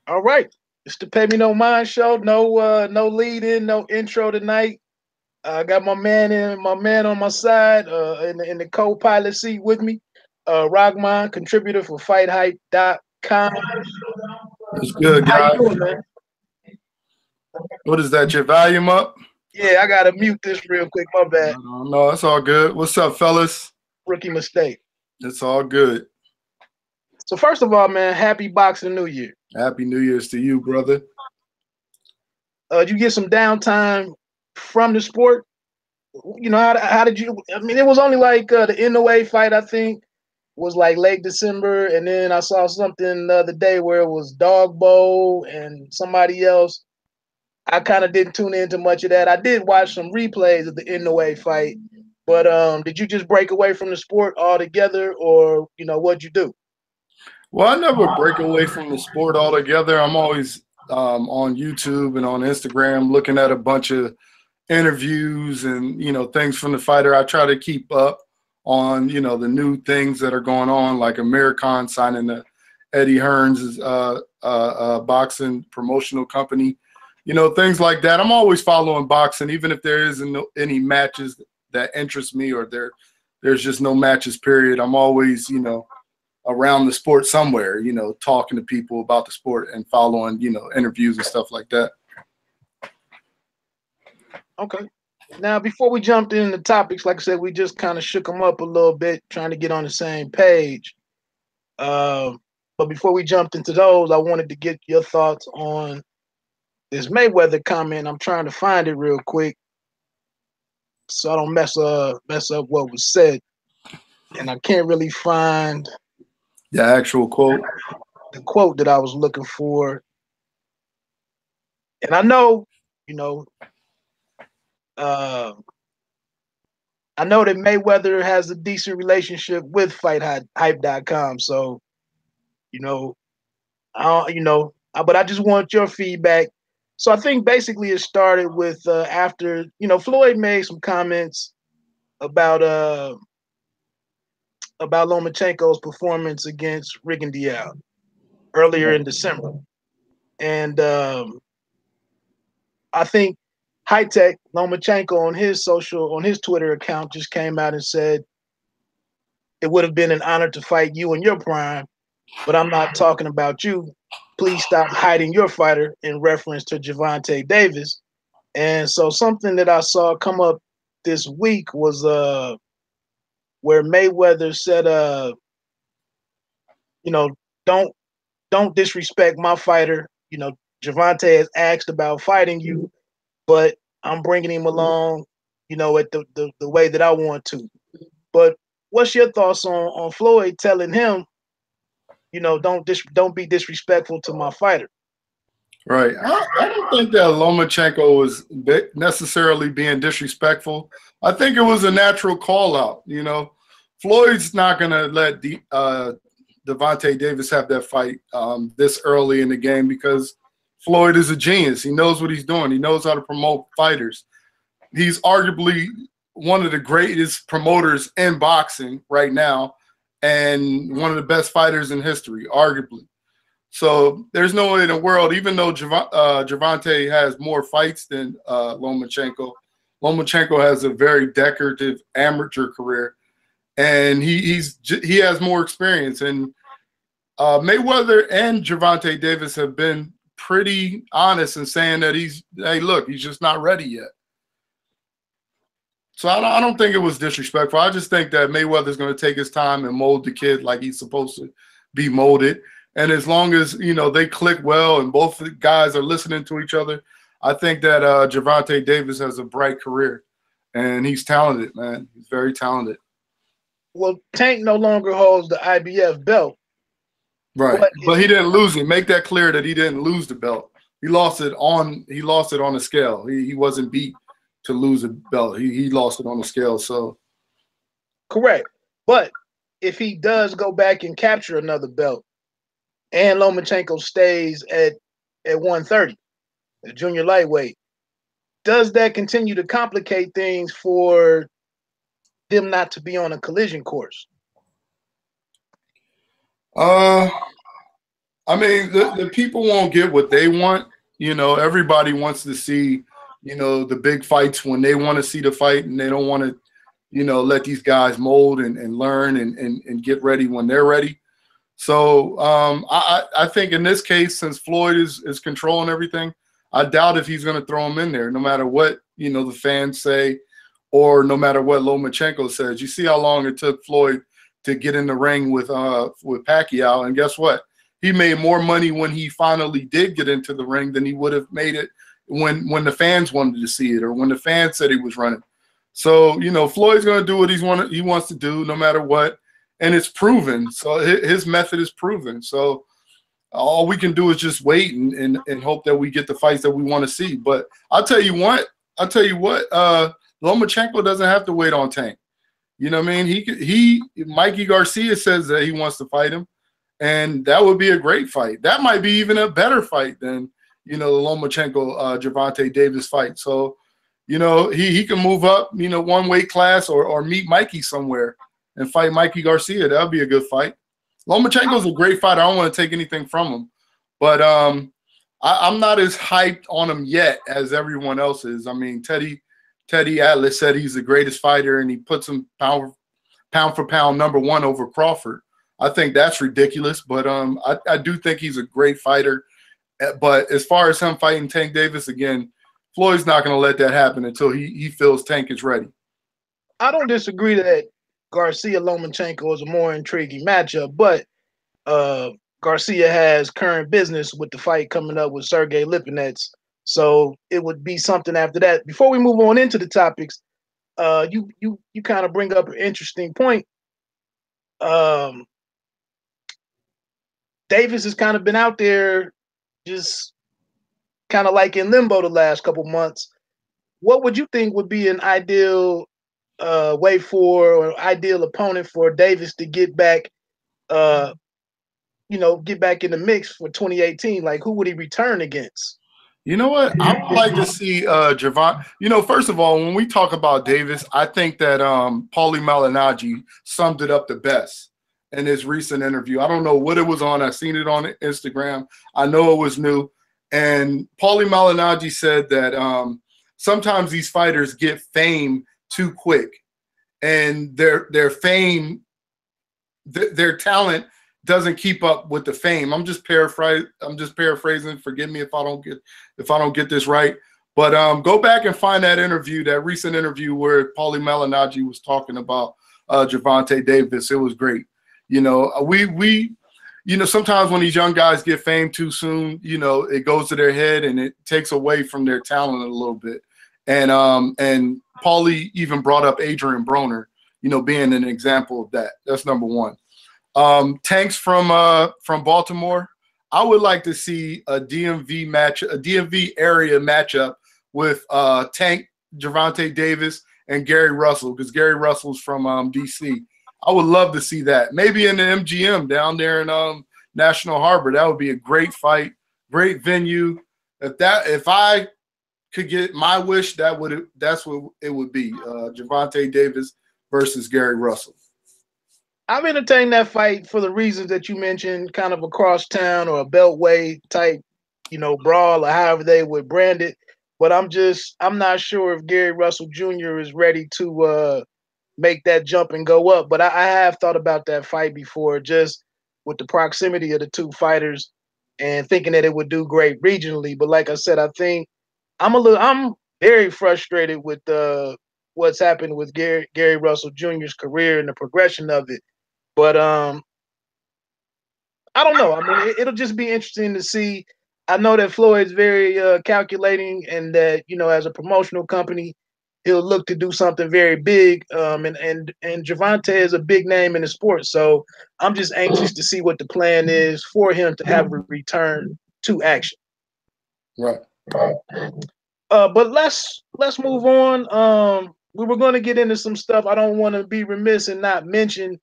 All right. It's the Pay Me No Mind show. No lead in, no intro tonight. I got my man on my side, in the co-pilot seat with me. Rockman, contributor for FightHype.com. It's good, How you guys. doing, man? What is that? Your volume up? Yeah, I gotta mute this real quick. My bad. No, it's all good. What's up, fellas? Rookie mistake. It's all good. So first of all, man, happy Boxing New Year. Happy New Year's to you, brother. Did you get some downtime from the sport? How did you? I mean, it was only like the NOA fight, I think, was like late December, and then I saw something the other day where it was Dog Bowl and somebody else. I kind of didn't tune into much of that. I did watch some replays of the NOA fight, but did you just break away from the sport altogether, or what'd you do? Well, I never break away from the sport altogether. I'm always on YouTube and on Instagram looking at a bunch of interviews and things from the fighter. I try to keep up on the new things that are going on, like Amir Khan signing the Eddie Hearns' boxing promotional company, things like that. I'm always following boxing, even if there isn't any matches that interest me, or there's just no matches, period. I'm always around the sport somewhere, talking to people about the sport and following interviews and stuff like that. Okay. Now, before we jumped into topics, like I said, we just kind of shook them up a little bit, trying to get on the same page. But before we jumped into those, I wanted to get your thoughts on this Mayweather comment. I'm trying to find it real quick so I don't mess up what was said. And I can't really find the actual quote. The quote that I was looking for. And I know, I know that Mayweather has a decent relationship with FightHype.com. So, but I just want your feedback. So I think basically it started with after, Floyd made some comments about Lomachenko's performance against Rigondeaux earlier in December. And I think High Tech Lomachenko on his Twitter account just came out and said it would have been an honor to fight you in your prime, but I'm not talking about you. Please stop hiding your fighter, in reference to Gervonta Davis. And so something that I saw come up this week was where Mayweather said, don't disrespect my fighter. Gervonta has asked about fighting you, but I'm bringing him along, at the way that I want to. But what's your thoughts on Floyd telling him, don't be disrespectful to my fighter? Right. I don't think that Lomachenko was necessarily being disrespectful. I think it was a natural call out. Floyd's not going to let Gervonta Davis have that fight this early in the game, because Floyd is a genius. He knows what he's doing. He knows how to promote fighters. He's arguably one of the greatest promoters in boxing right now, and one of the best fighters in history, arguably. So there's no way in the world, even though Gervonta has more fights than Lomachenko has a very decorative amateur career, and he has more experience. And Mayweather and Gervonta Davis have been pretty honest in saying that he's just not ready yet. So I don't think it was disrespectful. I just think that Mayweather's going to take his time and mold the kid like he's supposed to be molded. And as long as, they click well and both the guys are listening to each other, I think that Gervonta Davis has a bright career. And he's talented, man. He's very talented. Well, Tank no longer holds the IBF belt. Right. But he didn't lose it. Make that clear that he didn't lose the belt. He lost it on a scale. He wasn't beat to lose a belt. He lost it on the scale. So correct. But if he does go back and capture another belt, and Lomachenko stays at 130, the junior lightweight, does that continue to complicate things for them not to be on a collision course? I mean, the people won't get what they want. You know, everybody wants to see, you know, the big fights when they want to see the fight, and they don't want to, you know, let these guys mold and learn and get ready when they're ready. So I think in this case, since Floyd is controlling everything, I doubt if he's going to throw him in there, no matter what, you know, the fans say, or no matter what Lomachenko says. You see how long it took Floyd to get in the ring with Pacquiao, and guess what? He made more money when he finally did get into the ring than he would have made it when the fans wanted to see it, or when the fans said he was running. So, you know, Floyd's going to do what he wants to do no matter what, and it's proven. So his method is proven. So all we can do is just wait and hope that we get the fights that we want to see. But I'll tell you what, Lomachenko doesn't have to wait on Tank. You know what I mean? Mikey Garcia says that he wants to fight him, and that would be a great fight. That might be even a better fight than, you know, the Lomachenko Gervonta Davis fight. So, you know, he can move up, you know, one weight class, or meet Mikey somewhere and fight Mikey Garcia. That would be a good fight. Lomachenko's a great fighter. I don't want to take anything from him, but I'm not as hyped on him yet as everyone else is. I mean, Teddy Atlas said he's the greatest fighter, and he puts him pound for pound #1 over Crawford. I think that's ridiculous, but I do think he's a great fighter. But as far as him fighting Tank Davis again, Floyd's not going to let that happen until he feels Tank is ready. I don't disagree that Garcia Lomachenko is a more intriguing matchup, but Garcia has current business with the fight coming up with Garcia-Lipinets, so it would be something after that. Before we move on into the topics, you kind of bring up an interesting point. Davis has kind of been out there, just kind of like in limbo the last couple months. What would you think would be an ideal way for, or ideal opponent for Davis to get back, get back in the mix for 2018? Like, who would he return against? You know what? I would like to see Javon. You know, first of all, when we talk about Davis, I think that Paulie Malignaggi summed it up the best in his recent interview. I don't know what it was on. I seen it on Instagram. I know it was new. And Paulie Malignaggi said that sometimes these fighters get fame too quick, and their fame, their talent doesn't keep up with the fame. I'm just paraphrasing. Forgive me if I don't get this right. But go back and find that interview, that recent interview where Paulie Malignaggi was talking about Gervonta Davis. It was great. You know, sometimes when these young guys get fame too soon, you know, it goes to their head and it takes away from their talent a little bit. And Paulie even brought up Adrian Broner, you know, being an example of that. That's number one. Tanks from Baltimore. I would like to see a DMV area matchup with Tank, Gervonta Davis, and Gary Russell, because Gary Russell's from DC. I would love to see that. Maybe in the MGM down there in National Harbor. That would be a great fight, great venue. If I could get my wish, that's what it would be. Gervonta Davis versus Gary Russell. I've entertained that fight for the reasons that you mentioned, kind of a crosstown or a beltway type, brawl, or however they would brand it. But I'm not sure if Gary Russell Jr. is ready to make that jump and go up. But I have thought about that fight before, just with the proximity of the two fighters and thinking that it would do great regionally. But like I said, I think I'm very frustrated with what's happened with Gary Russell Jr.'s career and the progression of it. But I don't know. I mean, it'll just be interesting to see. I know that Floyd's very calculating, and that as a promotional company, he'll look to do something very big. And Gervonta is a big name in the sport, so I'm just anxious to see what the plan is for him to have a return to action. Right. But let's move on. We were going to get into some stuff. I don't want to be remiss and not mention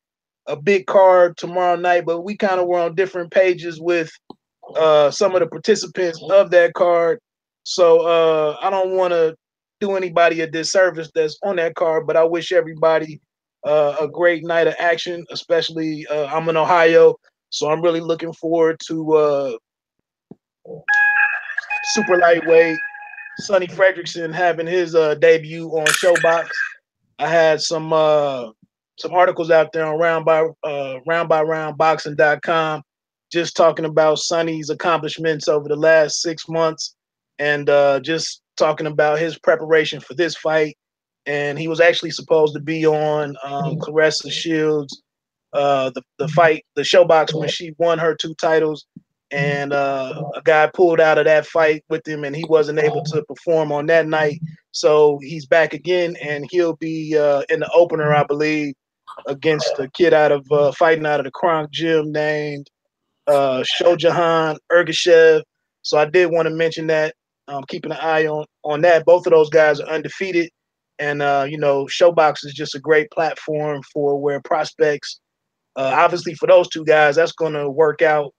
a big card tomorrow night, but we kind of were on different pages with some of the participants of that card. So I don't want to do anybody a disservice that's on that card, but I wish everybody a great night of action, especially I'm in Ohio, So I'm really looking forward to super lightweight Sonny Fredrickson having his debut on ShoBox. I had some articles out there on roundbyroundboxing.com just talking about Sonny's accomplishments over the last 6 months and just talking about his preparation for this fight. And he was actually supposed to be on Claressa Shields, the fight, the ShoBox when she won her 2 titles. And a guy pulled out of that fight with him, and he wasn't able to perform on that night. So he's back again, and he'll be in the opener, I believe, against a kid out of fighting out of the Kronk gym named Shojahan Ergashev. So I did want to mention that. Keeping an eye on that. Both of those guys are undefeated, and ShoBox is just a great platform for where prospects. Obviously, for those 2 guys, that's going to work out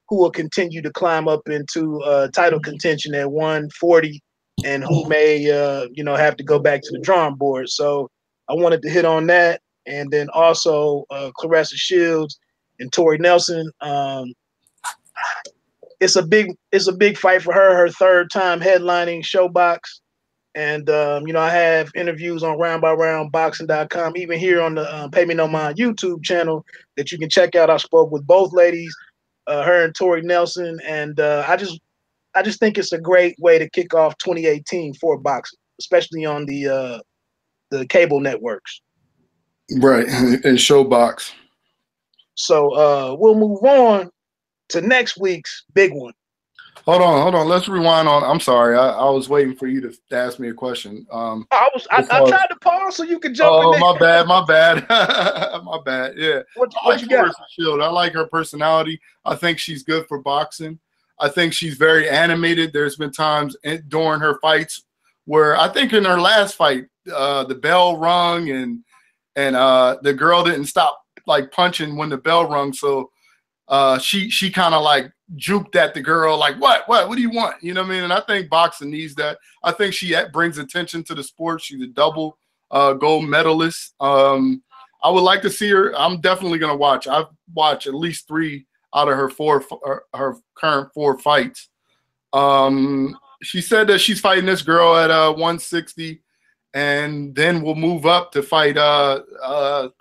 who will continue to climb up into title contention at 140 and who may, have to go back to the drawing board. So I wanted to hit on that. And then also Claressa Shields and Tori Nelson. It's a big fight for her, her 3rd time headlining ShoBox. And, I have interviews on roundbyroundboxing.com, even here on the Pay Me No Mind YouTube channel that you can check out. I spoke with both ladies, her and Tori Nelson. And I just think it's a great way to kick off 2018 for boxing, especially on the cable networks. Right, and ShoBox. So we'll move on to next week's big one. Hold on. Let's rewind on. I'm sorry. I was waiting for you to ask me a question. I tried to pause so you could jump in there. My bad. My bad. Yeah. What you got? Shield. I like her personality. I think she's good for boxing. I think she's very animated. There's been times during her fights where I think in her last fight, the bell rung and the girl didn't stop like punching when the bell rung. So she kind of like juked at the girl like, what do you want? You know what I mean? And I think boxing needs that. I think she brings attention to the sport. She's a double gold medalist. I would like to see her. I'm definitely going to watch. I've watched at least 3 out of her current 4 fights. She said that she's fighting this girl at 160 and then we'll move up to fight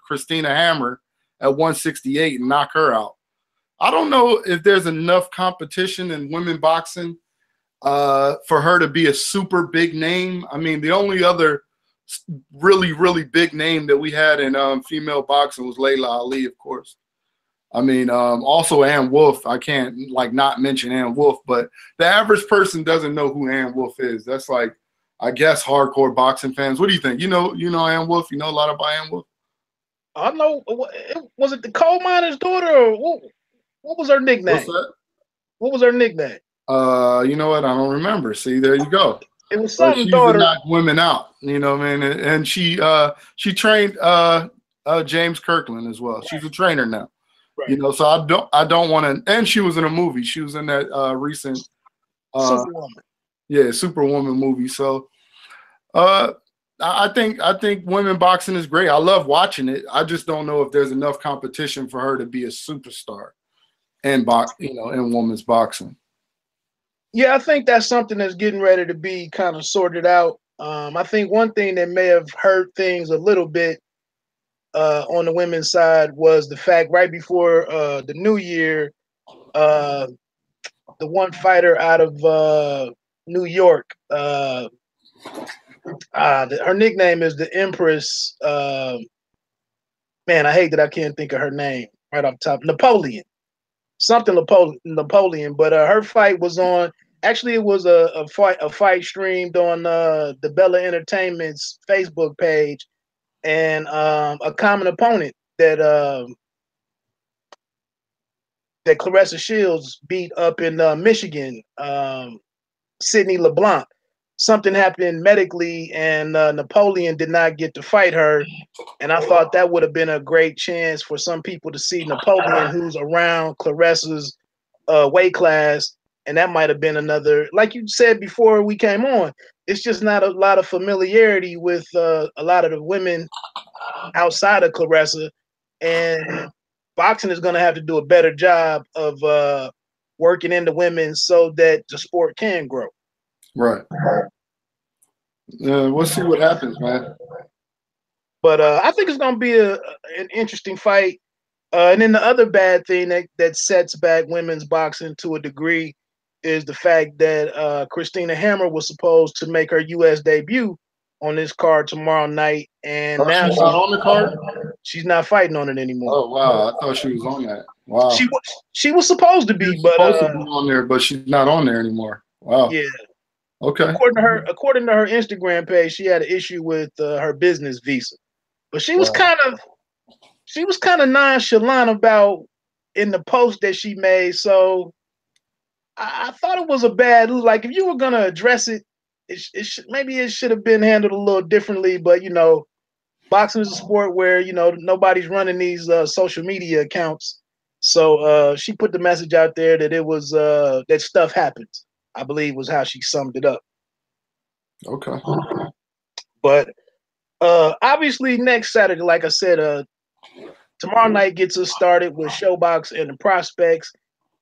Christina Hammer at 168 and knock her out. I don't know if there's enough competition in women boxing for her to be a super big name. I mean, the only other really, really big name that we had in female boxing was Layla Ali, of course. I mean, also Ann Wolf. I can't not mention Ann Wolf, but the average person doesn't know who Ann Wolf is. That's like, I guess, hardcore boxing fans. What do you think? You know Ann Wolf? You know a lot about Ann Wolf? I know. Was it the coal miner's daughter? Or what was her nickname? What's that? What was her nickname? You know what? I don't remember. See, there you go. It was something. She's daughter. Knock women out. You know what I mean? And she trained James Kirkland as well. She's a trainer now. Right. You know, so I don't want to. And she was in a movie. She was in that recent Superwoman. Yeah, Superwoman movie. So I think women boxing is great. I love watching it. I just don't know if there's enough competition for her to be a superstar in women's boxing. Yeah, I think that's something that's getting ready to be kind of sorted out. I think one thing that may have hurt things a little bit on the women's side was the fact right before the new year, the one fighter out of New York, her nickname is the Empress. Man, I hate that I can't think of her name right off the top. Napoleon. Something Napoleon, but her fight was on. Actually, it was a fight streamed on the Bella Entertainment's Facebook page, and a common opponent that Claressa Shields beat up in Michigan, Sydney LeBlanc. Something happened medically, and Napoleon did not get to fight her. And I thought that would have been a great chance for some people to see Napoleon, who's around Claressa's weight class. And that might have been another, like you said before we came on, it's just not a lot of familiarity with a lot of the women outside of Claressa. And boxing is going to have to do a better job of working into women so that the sport can grow. Right. We'll see what happens, man. But I think it's going to be an interesting fight. And then the other bad thing that sets back women's boxing to a degree is the fact that Christina Hammer was supposed to make her U.S. debut on this card tomorrow night, and now she's not on the card. She's not fighting on it anymore. Oh wow, I thought she was on that. Wow, she was supposed to be, but supposed to be on there, but she's not on there anymore. Wow. Yeah. Okay. According to her Instagram page, she had an issue with her business visa, but she was kind of nonchalant about in the post that she made. So I thought it was a bad, like, if you were gonna address it, maybe it should have been handled a little differently. But boxing is a sport where nobody's running these social media accounts. So she put the message out there that it was that stuff happens, I believe, was how she summed it up. Okay. But obviously next Saturday, like I said, tomorrow night gets us started with ShoBox and the prospects,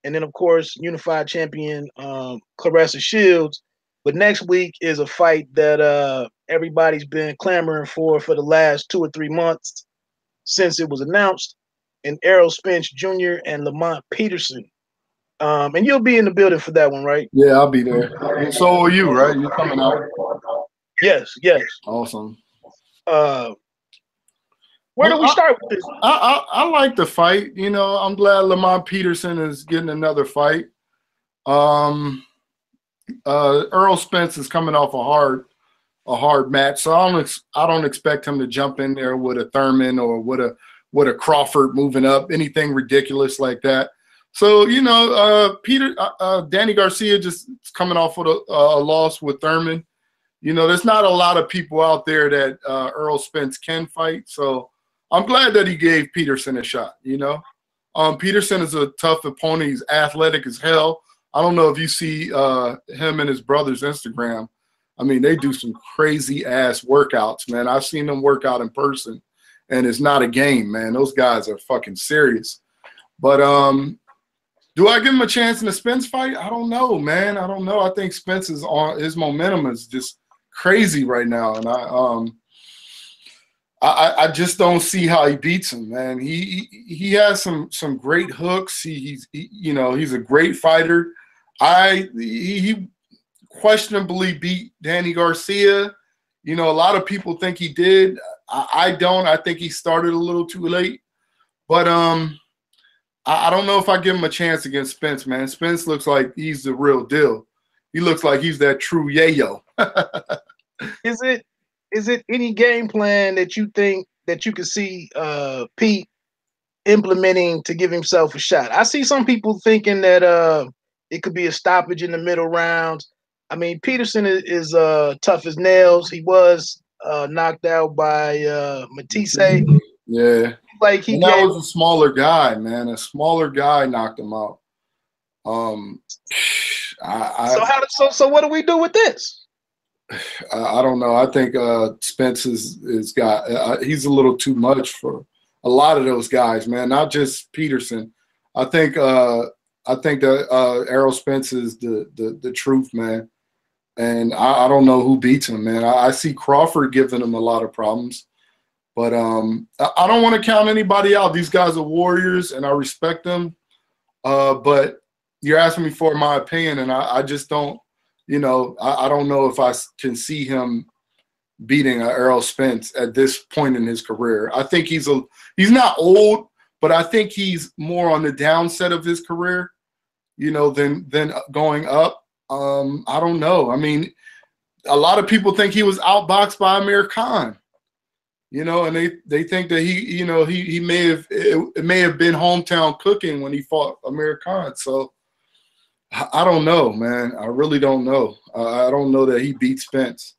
and then of course unified champion Claressa Shields. But next week is a fight that everybody's been clamoring for the last 2 or 3 months since it was announced, and Errol Spence Jr. and Lamont Peterson. And you'll be in the building for that one, right? Yeah, I'll be there. And so are you, right? You're coming out. Yes. Awesome. Where do we start with this? I like the fight. I'm glad Lamont Peterson is getting another fight. Errol Spence is coming off a hard match, so I don't expect him to jump in there with a Thurman or with a Crawford moving up, anything ridiculous like that. So Danny Garcia just coming off with a loss with Thurman. There's not a lot of people out there that Errol Spence can fight, so I'm glad that he gave Peterson a shot. Peterson is a tough opponent. He's athletic as hell. I don't know if you see him and his brother's Instagram. I mean, they do some crazy ass workouts, man. I've seen them work out in person, and it's not a game, man. Those guys are fucking serious. But do I give him a chance in the Spence fight? I don't know, man. I don't know. I think Spence is on his momentum is just crazy right now, and I just don't see how he beats him, man. He has some great hooks. He's a great fighter. He questionably beat Danny Garcia. A lot of people think he did. I don't. I think he started a little too late. But I don't know if I give him a chance against Spence, man. Spence looks like he's the real deal. He looks like he's that true yayo. Is it any game plan that you think that you could see Pete implementing to give himself a shot? I see some people thinking that it could be a stoppage in the middle rounds. I mean, Peterson is tough as nails. He was knocked out by Matisse. Yeah. Like that was a smaller guy, man. A smaller guy knocked him out. So what do we do with this? I don't know. I think Spence is got he's a little too much for a lot of those guys, man. Not just Peterson. I think that Errol Spence is the truth, man. And I don't know who beats him, man. I see Crawford giving him a lot of problems. But I don't want to count anybody out. These guys are warriors, and I respect them. But you're asking me for my opinion, and I just don't, I don't know if I can see him beating Errol Spence at this point in his career. I think he's not old, but I think he's more on the downset of his career, than going up. I don't know. I mean, a lot of people think he was outboxed by Amir Khan. And they think that he may have it may have been hometown cooking when he fought Amir Khan. So I don't know, man. I really don't know. I don't know that he beat Spence,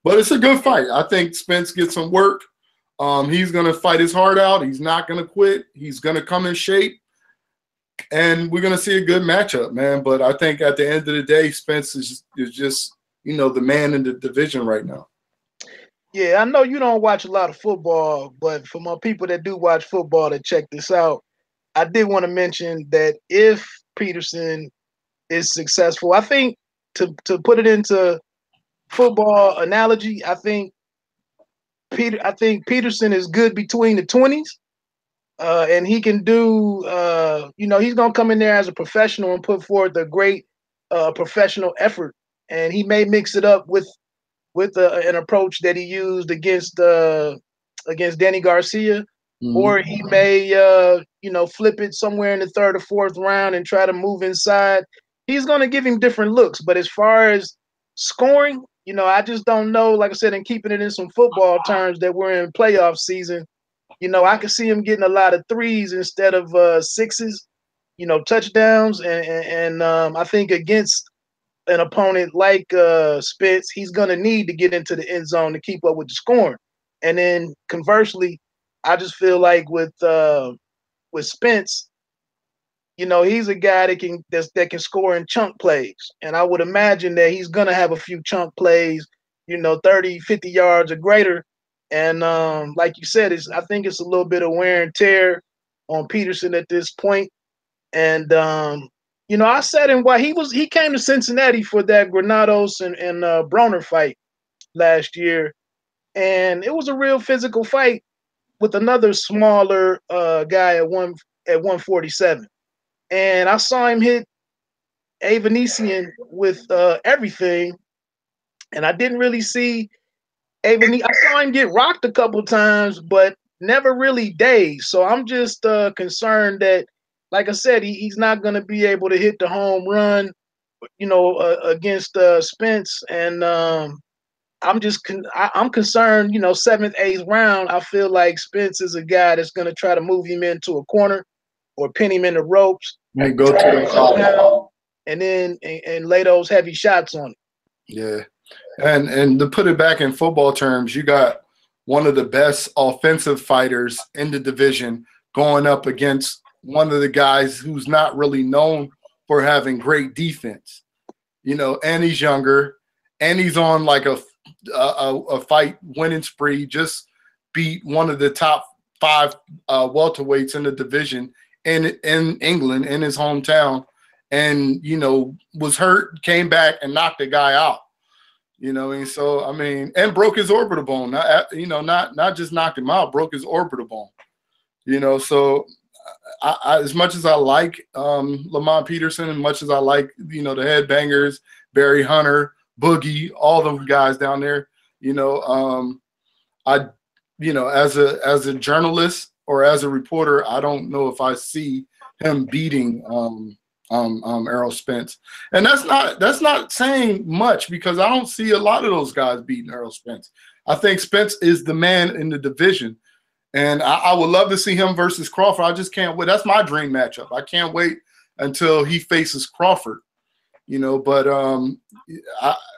but it's a good fight. I think Spence gets some work. He's gonna fight his heart out. He's not gonna quit. He's gonna come in shape, and we're gonna see a good matchup, man. But I think at the end of the day, Spence is just the man in the division right now. Yeah, I know you don't watch a lot of football, but for my people that do watch football, to check this out, I did want to mention that if Peterson is successful, I think to put it into football analogy, I think Peterson is good between the 20s. And he can do, he's going to come in there as a professional and put forth a great professional effort. And he may mix it up with an approach that he used against Danny Garcia, or he may, flip it somewhere in the third or fourth round and try to move inside. He's going to give him different looks. But as far as scoring, I just don't know. Like I said, and keeping it in some football terms, that we're in playoff season. I could see him getting a lot of threes instead of sixes, touchdowns. And I think against an opponent like Spence, he's going to need to get into the end zone to keep up with the scoring. And then conversely, I just feel like with Spence, he's a guy that can score in chunk plays. And I would imagine that he's going to have a few chunk plays, 30, 50 yards or greater. And like you said, I think it's a little bit of wear and tear on Peterson at this point. And I said him why he came to Cincinnati for that Granados and Broner fight last year, and it was a real physical fight with another smaller guy at 147. And I saw him hit Avanesian with everything, and I didn't really see I saw him get rocked a couple times, but never really dazed. So I'm just concerned that, like I said, he's not going to be able to hit the home run, against Spence. And I'm concerned, seventh, eighth round. I feel like Spence is a guy that's going to try to move him into a corner or pin him in the ropes, and go to the and then and lay those heavy shots on him. Yeah. And to put it back in football terms, you got one of the best offensive fighters in the division going up against one of the guys who's not really known for having great defense, and he's younger, and he's on like a fight winning spree. Just beat one of the top 5 welterweights in the division in England, in his hometown, and was hurt, came back and knocked the guy out. And so and broke his orbital bone. Not just knocked him out, broke his orbital bone. So I as much as I like Lamont Peterson, and much as I like the headbangers, Barry Hunter, Boogie, all those guys down there, I as a journalist or as a reporter, I don't know if I see him beating Errol Spence. And that's not saying much, because I don't see a lot of those guys beating Errol Spence. I think Spence is the man in the division, and I would love to see him versus Crawford. I just can't wait. That's my dream matchup. I can't wait until he faces Crawford. But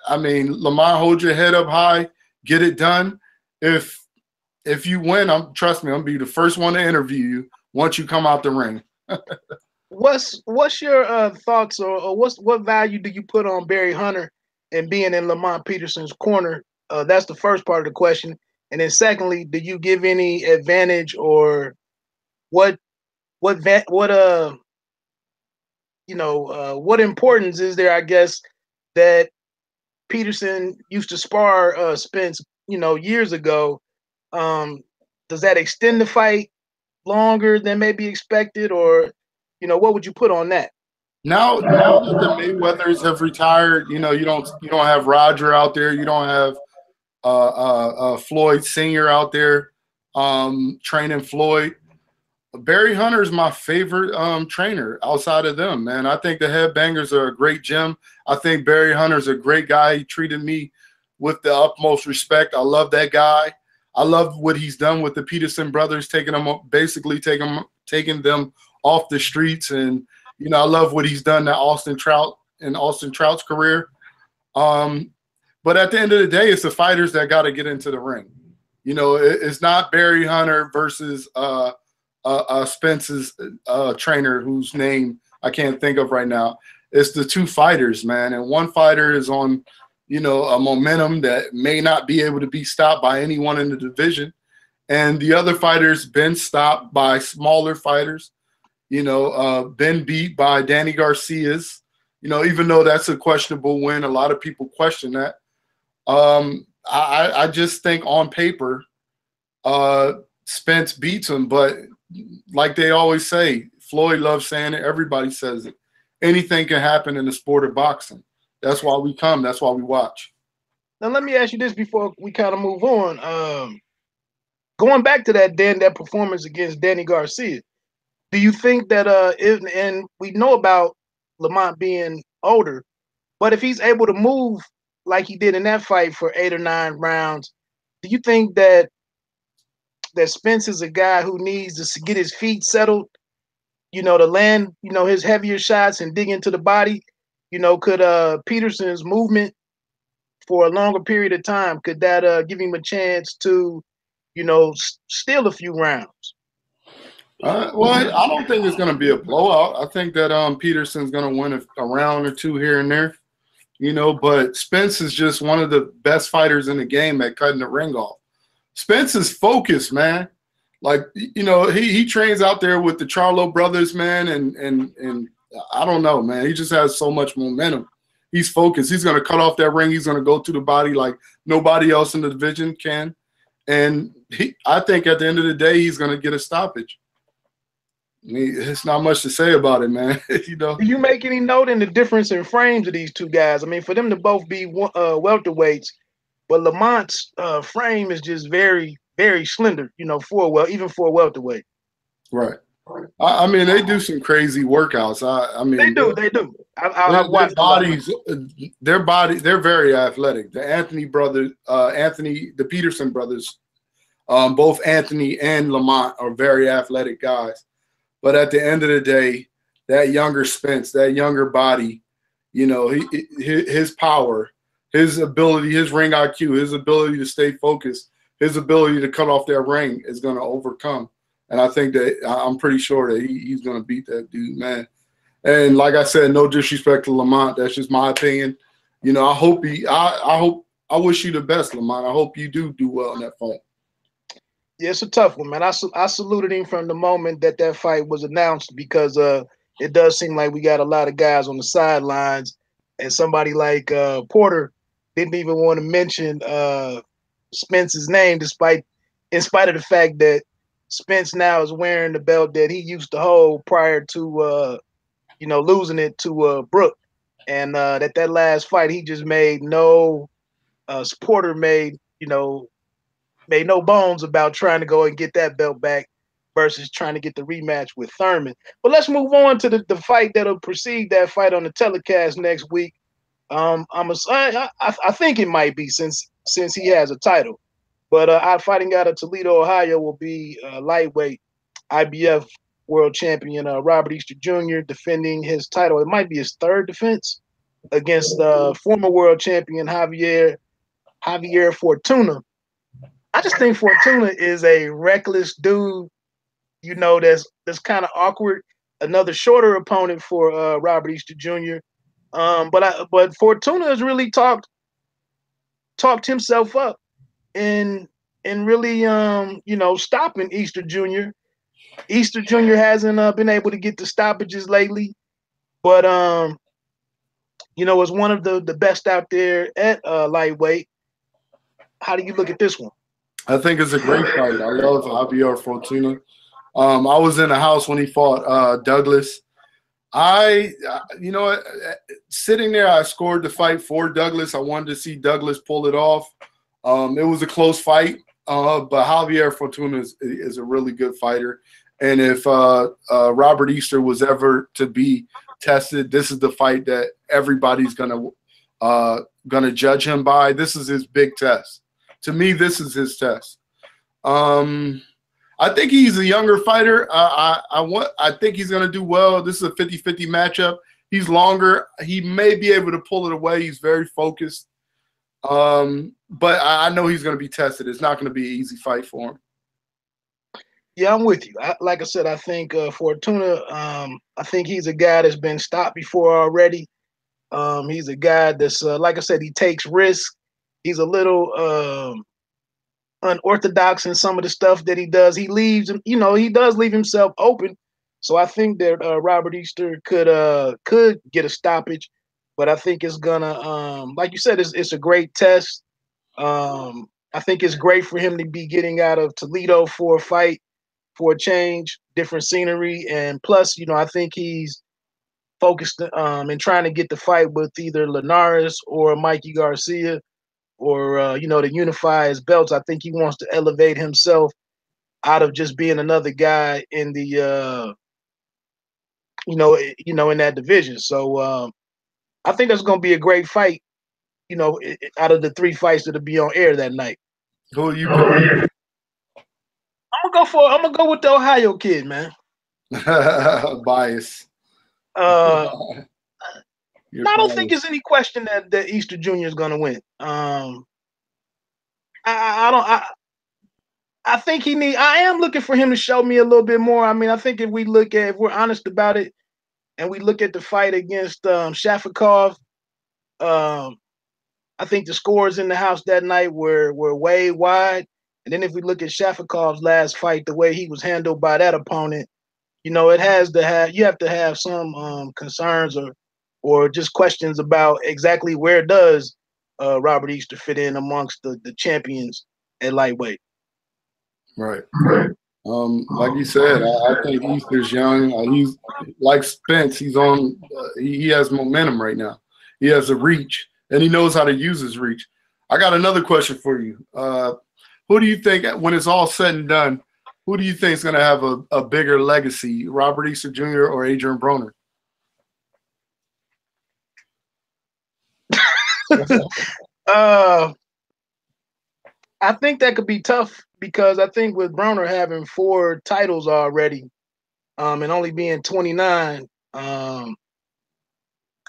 Lamont, hold your head up high, get it done. If you win, trust me, I'm gonna be the first one to interview you once you come out the ring. What's your thoughts, or what value do you put on Barry Hunter and being in Lamont Peterson's corner? That's the first part of the question. And then secondly, do you give any advantage, or what importance is there, I guess, that Peterson used to spar Spence, years ago? Does that extend the fight longer than maybe expected, or what would you put on that? Now that the Mayweathers have retired, you don't have Roger out there, you don't have Floyd Sr. out there training Floyd. Barry Hunter is my favorite trainer outside of them, man. I think the Headbangers are a great gym. I think Barry Hunter's a great guy. He treated me with the utmost respect. I love that guy. I love what he's done with the Peterson brothers, taking them off the streets, and I love what he's done to Austin Trout's career. But at the end of the day, it's the fighters that got to get into the ring. It's not Barry Hunter versus Spence's trainer, whose name I can't think of right now. It's the two fighters, man, and one fighter is on a momentum that may not be able to be stopped by anyone in the division, and the other fighter's been stopped by smaller fighters. been beat by Danny Garcia's. Even though that's a questionable win, a lot of people question that. I just think on paper, Spence beats him, but like they always say, Floyd loves saying it. Everybody says it. Anything can happen in the sport of boxing. That's why we come. That's why we watch. Now, let me ask you this before we kind of move on. Going back to that performance against Danny Garcia, do you think that and we know about Lamont being older, but if he's able to move like he did in that fight for 8 or 9 rounds, do you think that Spence is a guy who needs to get his feet settled, to land, his heavier shots and dig into the body? Could Peterson's movement for a longer period of time, could that give him a chance to, steal a few rounds? Well, I don't think it's going to be a blowout. I think that Peterson's going to win a round or two here and there, but Spence is just one of the best fighters in the game at cutting the ring off. Spence is focused, man. Like, he trains out there with the Charlo brothers, man, and I don't know, man. He just has so much momentum. He's focused. He's going to cut off that ring. He's going to go to the body like nobody else in the division can. And I think at the end of the day, he's going to get a stoppage. I mean, it's not much to say about it, man. Do you make any note in the difference in frames of these two guys? I mean, for them to both be welterweights, but Lamont's frame is just very, very slender, even for a welterweight. Right. I mean, they do some crazy workouts. I mean, they do. Their bodies, they're very athletic. The Peterson brothers, both Anthony and Lamont are very athletic guys. But at the end of the day, that younger Spence, that younger body, his power, his ability, his ring IQ, his ability to stay focused, his ability to cut off that ring is going to overcome. And I think that I'm pretty sure that he's going to beat that dude, man. And like I said, no disrespect to Lamont. That's just my opinion. I wish you the best, Lamont. I hope you do well in that fight. Yeah, it's a tough one, man. I saluted him from the moment that fight was announced because it does seem like we got a lot of guys on the sidelines, and somebody like Porter didn't even want to mention Spence's name, in spite of the fact that Spence now is wearing the belt that he used to hold prior to losing it to Brook, and that last fight he just made Porter made no bones about trying to go and get that belt back versus trying to get the rematch with Thurman. But let's move on to the fight that'll precede that fight on the telecast next week. I think it might be since he has a title. But our fighting out of Toledo, Ohio will be lightweight IBF world champion Robert Easter Jr. defending his title. It might be his third defense against former world champion Javier Fortuna. I just think Fortuna is a reckless dude, that's kind of awkward. Another shorter opponent for Robert Easter Jr. But Fortuna has really talked himself up in really stopping Easter Jr. Easter Jr. hasn't been able to get the stoppages lately, but is one of the best out there at lightweight. How do you look at this one? I think it's a great fight. I love Javier Fortuna. I was in the house when he fought Douglas. Sitting there, I scored the fight for Douglas. I wanted to see Douglas pull it off. It was a close fight, but Javier Fortuna is a really good fighter. And if Robert Easter was ever to be tested, this is the fight that everybody's gonna judge him by. This is his big test. To me, this is his test. I think he's a younger fighter. I think he's going to do well. This is a 50-50 matchup. He's longer. He may be able to pull it away. He's very focused. But I know he's going to be tested. It's not going to be an easy fight for him. Yeah, I'm with you. Like I said, I think Fortuna, I think he's a guy that's been stopped before already. He's a guy that's, like I said, he takes risks. He's a little unorthodox in some of the stuff that he does. He leaves, he does leave himself open So I think that Robert Easter could get a stoppage, but I think it's gonna like you said, it's a great test. I think it's great for him to be getting out of Toledo for a fight, for a change, different scenery, and plus, I think he's focused in trying to get the fight with either Linares or Mikey Garcia, or to unify his belts. I think he wants to elevate himself out of just being another guy in the in that division. So I think that's going to be a great fight. Out of the three fights that'll be on air that night. Who are you picking? I'm gonna go with the Ohio kid, man. Bias. I don't think there's any question that Easter Jr. is gonna win. I don't. I think he need. I am looking for him to show me a little bit more. I mean, I think if we're honest about it, and we look at the fight against Shafikov, I think the scores in the house that night were way wide. And then if we look at Shafikov's last fight, the way he was handled by that opponent, it has to have you have to have some concerns or just questions about exactly where does Robert Easter fit in amongst the champions at lightweight. Right. Like you said, I think Easter's young. He's like Spence. He's on. He has momentum right now. He has a reach, and he knows how to use his reach. I got another question for you. Who do you think, when it's all said and done, who do you think is going to have a bigger legacy, Robert Easter Jr. or Adrian Broner? I think that could be tough because I think with Broner having 4 titles already, and only being 29,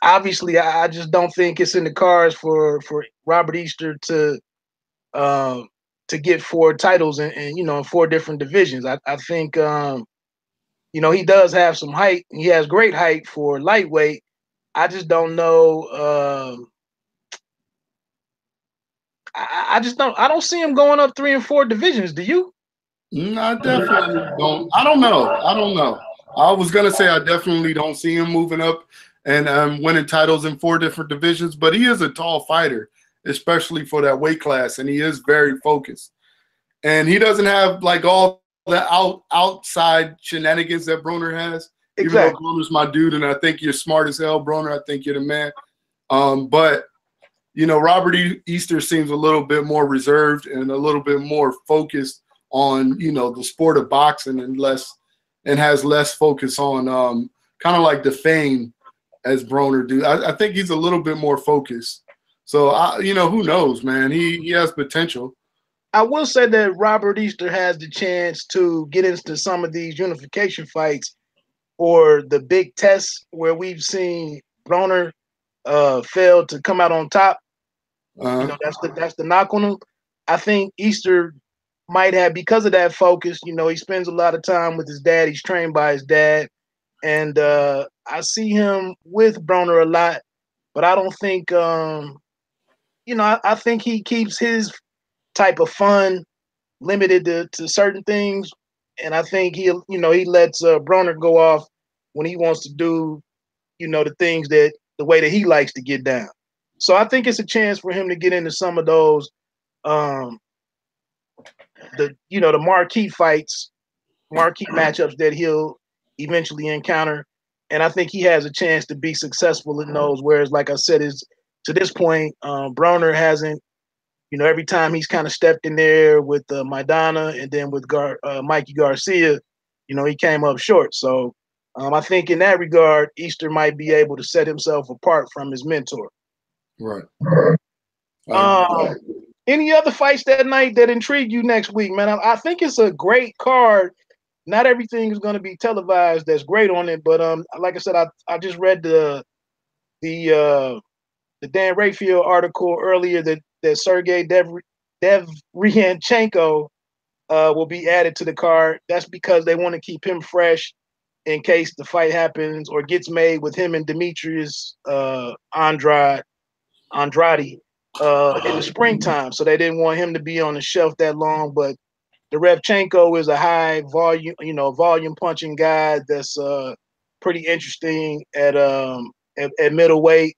obviously I just don't think it's in the cards for Robert Easter to get 4 titles in 4 different divisions. I think he does have some height. He has great height for lightweight. I just don't know. I just don't. I don't see him going up 3 and 4 divisions. Do you? No, I definitely don't. I don't know. I was gonna say I definitely don't see him moving up and winning titles in 4 different divisions. But he is a tall fighter, especially for that weight class, and he is very focused. And he doesn't have like all the outside shenanigans that Broner has. Exactly. Even though Broner's my dude, and I think you're smart as hell, Broner. I think you're the man. But Robert Easter seems a little bit more reserved and a little bit more focused on, the sport of boxing and has less focus on kind of like the fame as Broner do. I think he's a little bit more focused. So, who knows, man? He has potential. I will say that Robert Easter has the chance to get into some of these unification fights or the big tests where we've seen Broner fail to come out on top. That's the knock on him. I think Easter might have, because of that focus, he spends a lot of time with his dad. He's trained by his dad. And I see him with Broner a lot, but I don't think, I think he keeps his type of fun limited to certain things. And I think he lets Broner go off when he wants to do, the things the way that he likes to get down. So I think it's a chance for him to get into some of those, the marquee fights, marquee matchups that he'll eventually encounter. And I think he has a chance to be successful in those. Whereas, like I said, to this point, Broner hasn't, every time he's kind of stepped in there with Maidana and then with Mikey Garcia, he came up short. So I think in that regard, Easter might be able to set himself apart from his mentor. Right. Any other fights that night that intrigue you next week, man? I think it's a great card. Not everything is going to be televised that's great on it, but like I said, I just read the Dan Rayfield article earlier that Sergey Devryanchenko will be added to the card. That's because they want to keep him fresh in case the fight happens or gets made with him and Demetrius Andrade in the springtime. So they didn't want him to be on the shelf that long. But Derevchenko is a high volume, volume punching guy that's pretty interesting at middleweight.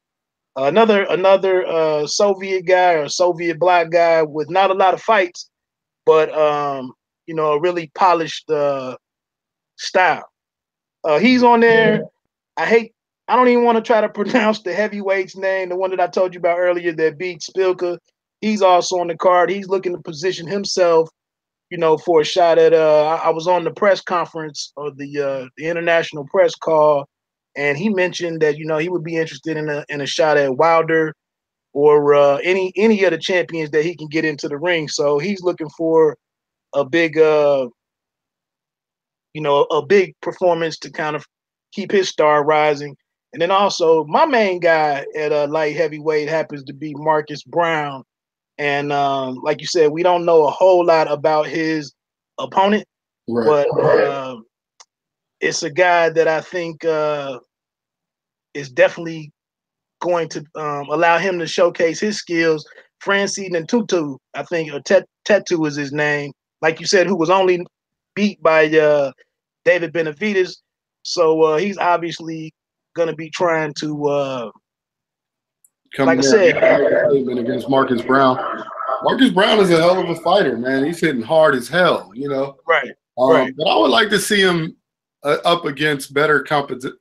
Another Soviet guy or Soviet bloc guy with not a lot of fights, but a really polished style. He's on there. I don't even want to try to pronounce the heavyweight's name, the one that I told you about earlier that beat Spilka. He's also on the card. He's looking to position himself, for a shot at. I was on the press conference or the international press call, and he mentioned that he would be interested in a shot at Wilder or any of the champions that he can get into the ring. So he's looking for a big a big performance to kind of keep his star rising. And then also my main guy at light heavyweight happens to be Marcus Brown. And like you said, we don't know a whole lot about his opponent, Right. but it's a guy that I think is definitely going to allow him to showcase his skills. Francine and Tutu, I think, or Tetu is his name. Like you said, who was only beat by David Benavidez. So he's obviously going to be trying to, like I said, statement against Marcus Brown. Marcus Brown is a hell of a fighter, man. He's hitting hard as hell, Right, right. But I would like to see him up against better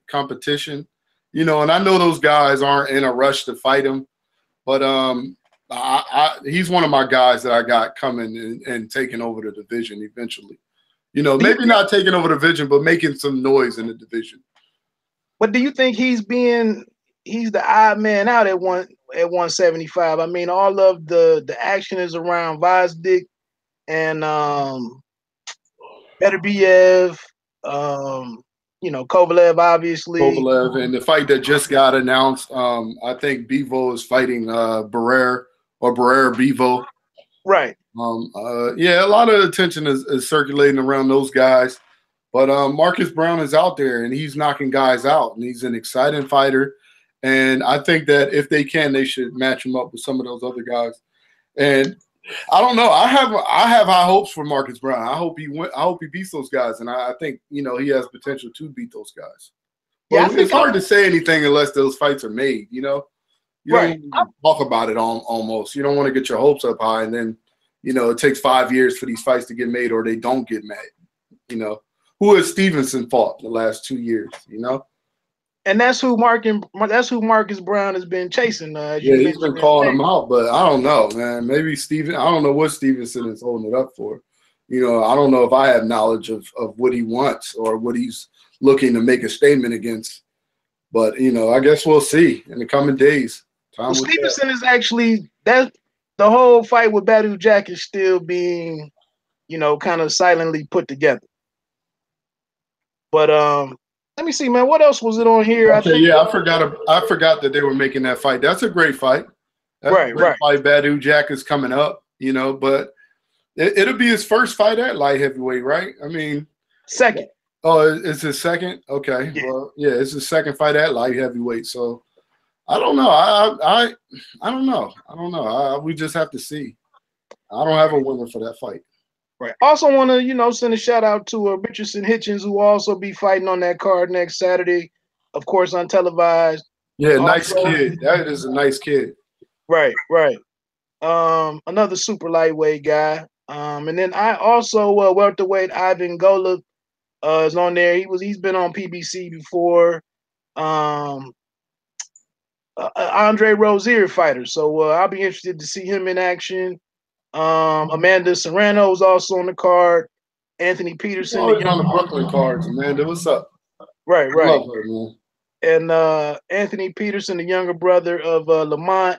competition, and I know those guys aren't in a rush to fight him, but he's one of my guys that I got coming and taking over the division eventually. Maybe not taking over the division, but making some noise in the division. But do you think he's the odd man out at 175? I mean, all of the action is around Vazdik and Beterbiev, Kovalev, obviously. Kovalev, and the fight that just got announced, I think Bivol is fighting Barrera Bivol. Right. Yeah, a lot of attention is circulating around those guys. But Marcus Brown is out there, and he's knocking guys out, and he's an exciting fighter. And I think that if they can, they should match him up with some of those other guys. And I don't know. I have high hopes for Marcus Brown. I hope he beats those guys, and I think he has potential to beat those guys. But yeah, it's hard to say anything unless those fights are made. You don't talk about it almost. You don't want to get your hopes up high, and then it takes 5 years for these fights to get made, or they don't get made. Who has Stevenson fought the last 2 years? And that's who Marcus Brown has been chasing. Yeah, he's been calling him out, but I don't know, man. Maybe I don't know what Stevenson is holding it up for. I don't know if I have knowledge of what he wants or what he's looking to make a statement against. But, I guess we'll see in the coming days. Stevenson is actually – the whole fight with Badu Jack is still being, kind of silently put together. But let me see, man. What else was it on here? I forgot that they were making that fight. That's a great fight. Right. Fight. Badu Jack is coming up, but it'll be his first fight at light heavyweight, right? I mean, second. Oh, it's his second? Okay. Yeah. Well, yeah, it's his second fight at light heavyweight. So I don't know. I don't know. We just have to see. I don't have a winner for that fight. Right. Also want to, send a shout out to Richardson Hitchens, who will also be fighting on that card next Saturday, of course, untelevised. Yeah, nice kid. That is a nice kid. Right. Another super lightweight guy. And then I also welterweight Ivan Golub is on there. He's been on PBC before. Andre Rozier fighter. So I'll be interested to see him in action. Amanda Serrano is also on the card. Anthony Peterson. Always on the Brooklyn cards, Amanda. What's up? Right. I love her, man. And Anthony Peterson, the younger brother of Lamont,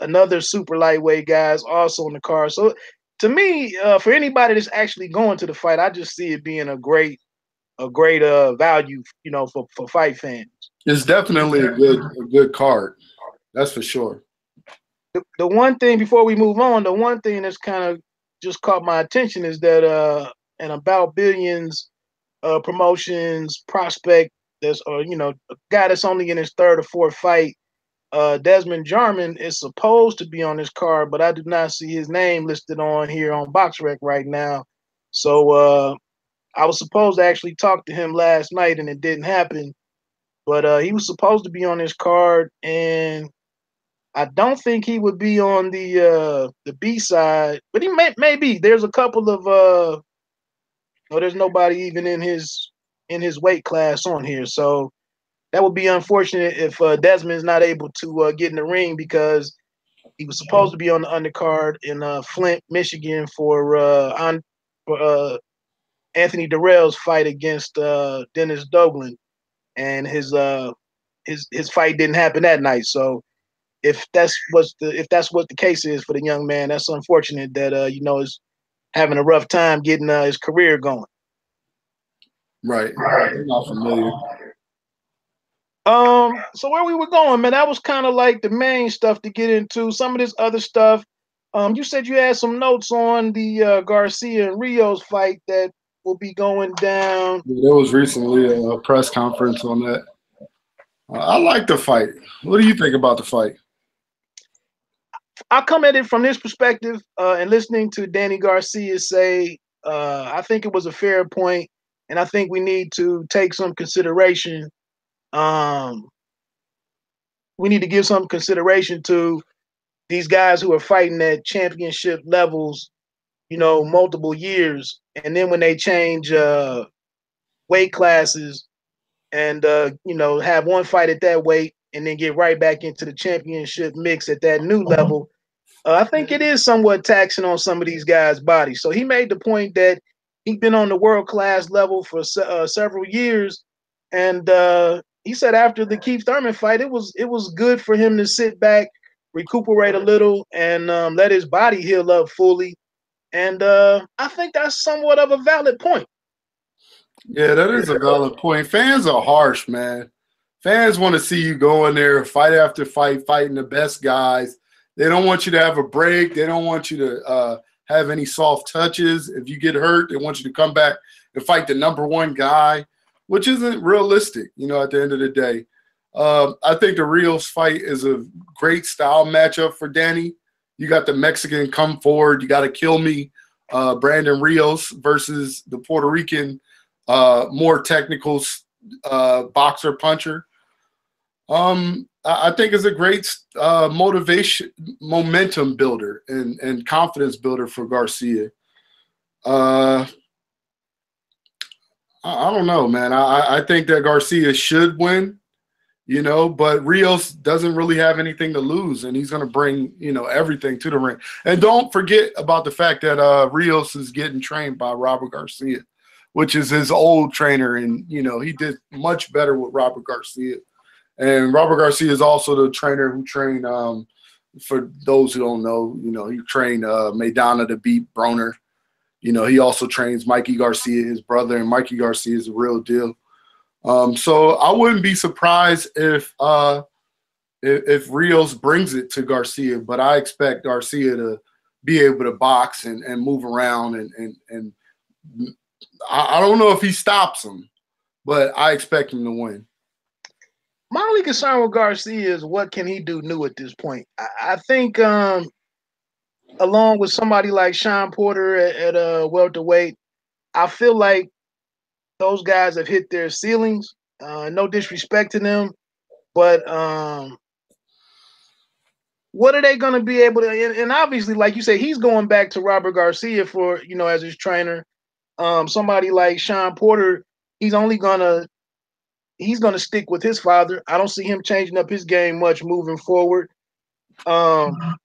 another super lightweight guy, is also on the card. So to me, for anybody that's actually going to the fight, I just see it being a great value, for fight fans. It's definitely a good card. That's for sure. The one thing before we move on, the one thing that's kind of just caught my attention is that an About Billions promotions prospect that's a guy that's only in his third or fourth fight, Desmond Jarman, is supposed to be on this card, but I do not see his name listed on here on BoxRec right now. So I was supposed to actually talk to him last night, and it didn't happen. But he was supposed to be on this card, and I don't think he would be on the B side, but he may be. There's a couple of no, there's nobody even in his weight class on here, so that would be unfortunate if Desmond's not able to get in the ring because he was supposed to be on the undercard in Flint, Michigan for Anthony Durrell's fight against Dennis Douglas, and his fight didn't happen that night. So if that's what the case is for the young man, that's unfortunate that is having a rough time getting his career going. Right. I'm not familiar. So where we were going, man, that was kind of like the main stuff to get into. Some of this other stuff. You said you had some notes on the Garcia and Rios fight that will be going down. Yeah, there was recently a press conference on that. I like the fight. What do you think about the fight? I come at it from this perspective, and listening to Danny Garcia say, I think it was a fair point, and I think we need to take some consideration. We need to give some consideration to these guys who are fighting at championship levels, multiple years, and then when they change weight classes and have one fight at that weight and then get right back into the championship mix at that new level. I think it is somewhat taxing on some of these guys' bodies. So he made the point that he'd been on the world class level for several years, and he said after the Keith Thurman fight, it was good for him to sit back, recuperate a little, and let his body heal up fully. And I think that's somewhat of a valid point. Yeah, that is a valid point. Fans are harsh, man. Fans want to see you go in there fight after fight, fighting the best guys. They don't want you to have a break. They don't want you to have any soft touches. If you get hurt, they want you to come back and fight the number one guy, which isn't realistic, at the end of the day. I think the Rios fight is a great style matchup for Danny. You got the Mexican come forward. You got to kill me, Brandon Rios versus the Puerto Rican, more technical boxer puncher. I think it's a great momentum builder and confidence builder for Garcia. I don't know, man. I think that Garcia should win, but Rios doesn't really have anything to lose, and he's going to bring, everything to the ring. And don't forget about the fact that Rios is getting trained by Robert Garcia, which is his old trainer, and, he did much better with Robert Garcia. And Robert Garcia is also the trainer who trained, for those who don't know, he trained Maidana to beat Broner. He also trains Mikey Garcia, his brother, and Mikey Garcia is a real deal. So I wouldn't be surprised if Rios brings it to Garcia, but I expect Garcia to be able to box and move around, and I don't know if he stops him, but I expect him to win. My only concern with Garcia is what can he do new at this point. I think along with somebody like Sean Porter at welterweight, I feel like those guys have hit their ceilings. No disrespect to them, but what are they going to be able to? And obviously, like you say, he's going back to Robert Garcia for as his trainer. Somebody like Sean Porter, he's gonna stick with his father. I don't see him changing up his game much moving forward. And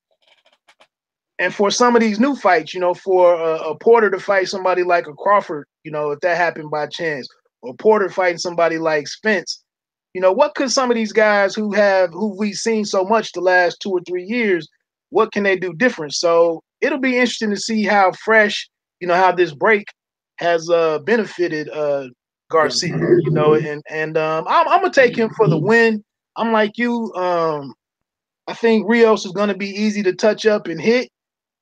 for some of these new fights, for a Porter to fight somebody like a Crawford, if that happened by chance, or Porter fighting somebody like Spence, what could some of these guys who we've seen so much the last 2 or 3 years, what can they do different? So it'll be interesting to see how fresh, how this break has benefited Garcia, and I'm gonna take him for the win. I'm like you. I think Rios is gonna be easy to touch up and hit,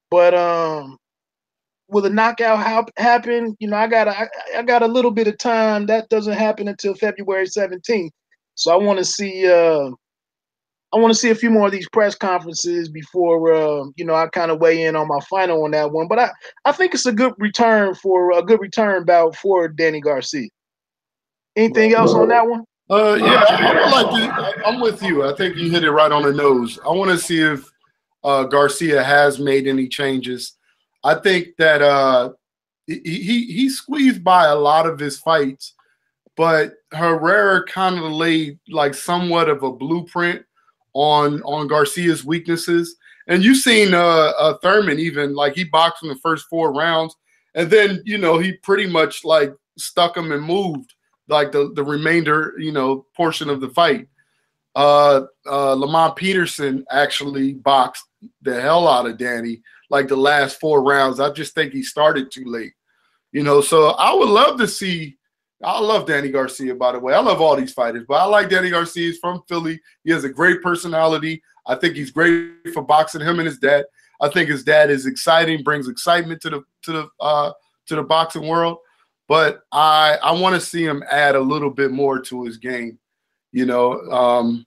but will the knockout happen? I got a little bit of time. That doesn't happen until February 17th. So I want to see I want to see a few more of these press conferences before I kind of weigh in on my final on that one. But I think it's a good return bout for Danny Garcia. Anything else on that one? Yeah, I would like to. I'm with you. I think you hit it right on the nose. I want to see if Garcia has made any changes. I think that he squeezed by a lot of his fights, but Herrera kind of laid like somewhat of a blueprint on Garcia's weaknesses. And you've seen Thurman even like he boxed in the first 4 rounds, and then he pretty much like stuck him and moved like the remainder portion of the fight. Lamont Peterson actually boxed the hell out of Danny like the last 4 rounds. I just think he started too late. So I would love to see. I love Danny Garcia, by the way. I love all these fighters, but I like Danny Garcia. He's from Philly. He has a great personality. I think he's great for boxing. Him and his dad. I think his dad is exciting, brings excitement to the boxing world. But I want to see him add a little bit more to his game. I don't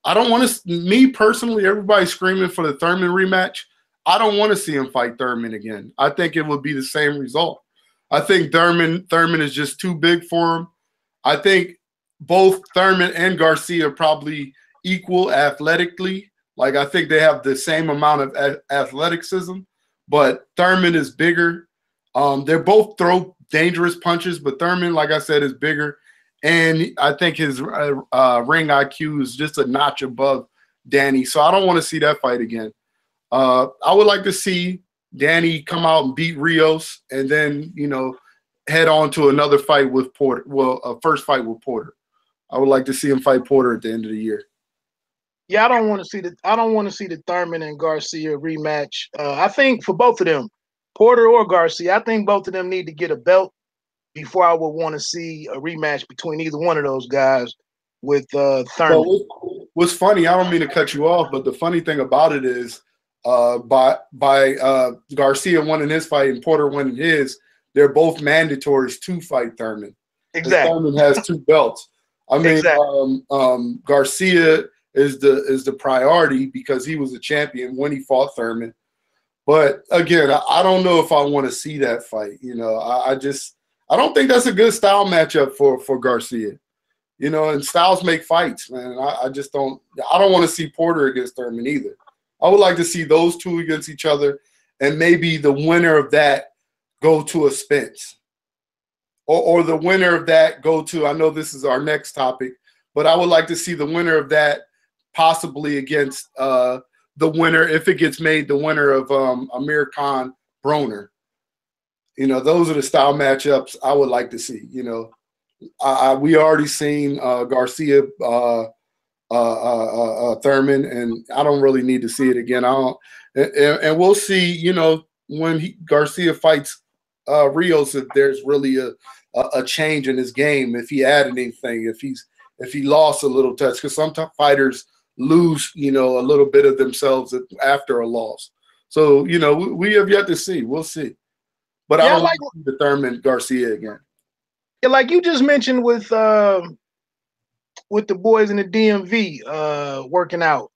want to. Me personally, everybody's screaming for the Thurman rematch. I don't want to see him fight Thurman again. I think it would be the same result. I think Thurman is just too big for him. I think both Thurman and Garcia are probably equal athletically. Like I think they have the same amount of athleticism, but Thurman is bigger. They're both throw dangerous punches, but Thurman, like I said, is bigger. And I think his ring IQ is just a notch above Danny. So I don't want to see that fight again. I would like to see Danny come out and beat Rios and then, head on to another fight with Porter. Well, a first fight with Porter. I would like to see him fight Porter at the end of the year. Yeah, I don't want to see the Thurman and Garcia rematch. I think for both of them, Porter or Garcia, I think both of them need to get a belt before I would want to see a rematch between either one of those guys with Thurman. Well, what's funny, I don't mean to cut you off, but the funny thing about it is by Garcia winning his fight and Porter winning his, they're both mandatories to fight Thurman. Exactly. Thurman has 2 belts. I mean, exactly. Garcia is the priority because he was a champion when he fought Thurman. But again, I don't know if I want to see that fight. I don't think that's a good style matchup for Garcia. And styles make fights, man. I just don't. I don't want to see Porter against Thurman either. I would like to see those 2 against each other, and maybe the winner of that go to a Spence, or the winner of that go to. I know this is our next topic, but I would like to see the winner of that possibly against the winner, if it gets made, the winner of Amir Khan Broner. Those are the style matchups I would like to see. We already seen Garcia Thurman, and I don't really need to see it again. And we'll see. When Garcia fights Rios, if there's really a change in his game, if he added anything, if he lost a little touch, because some fighters lose, a little bit of themselves after a loss. So we have yet to see. We'll see. But I don't like the Thurman Garcia again. Yeah, like you just mentioned with the boys in the DMV working out,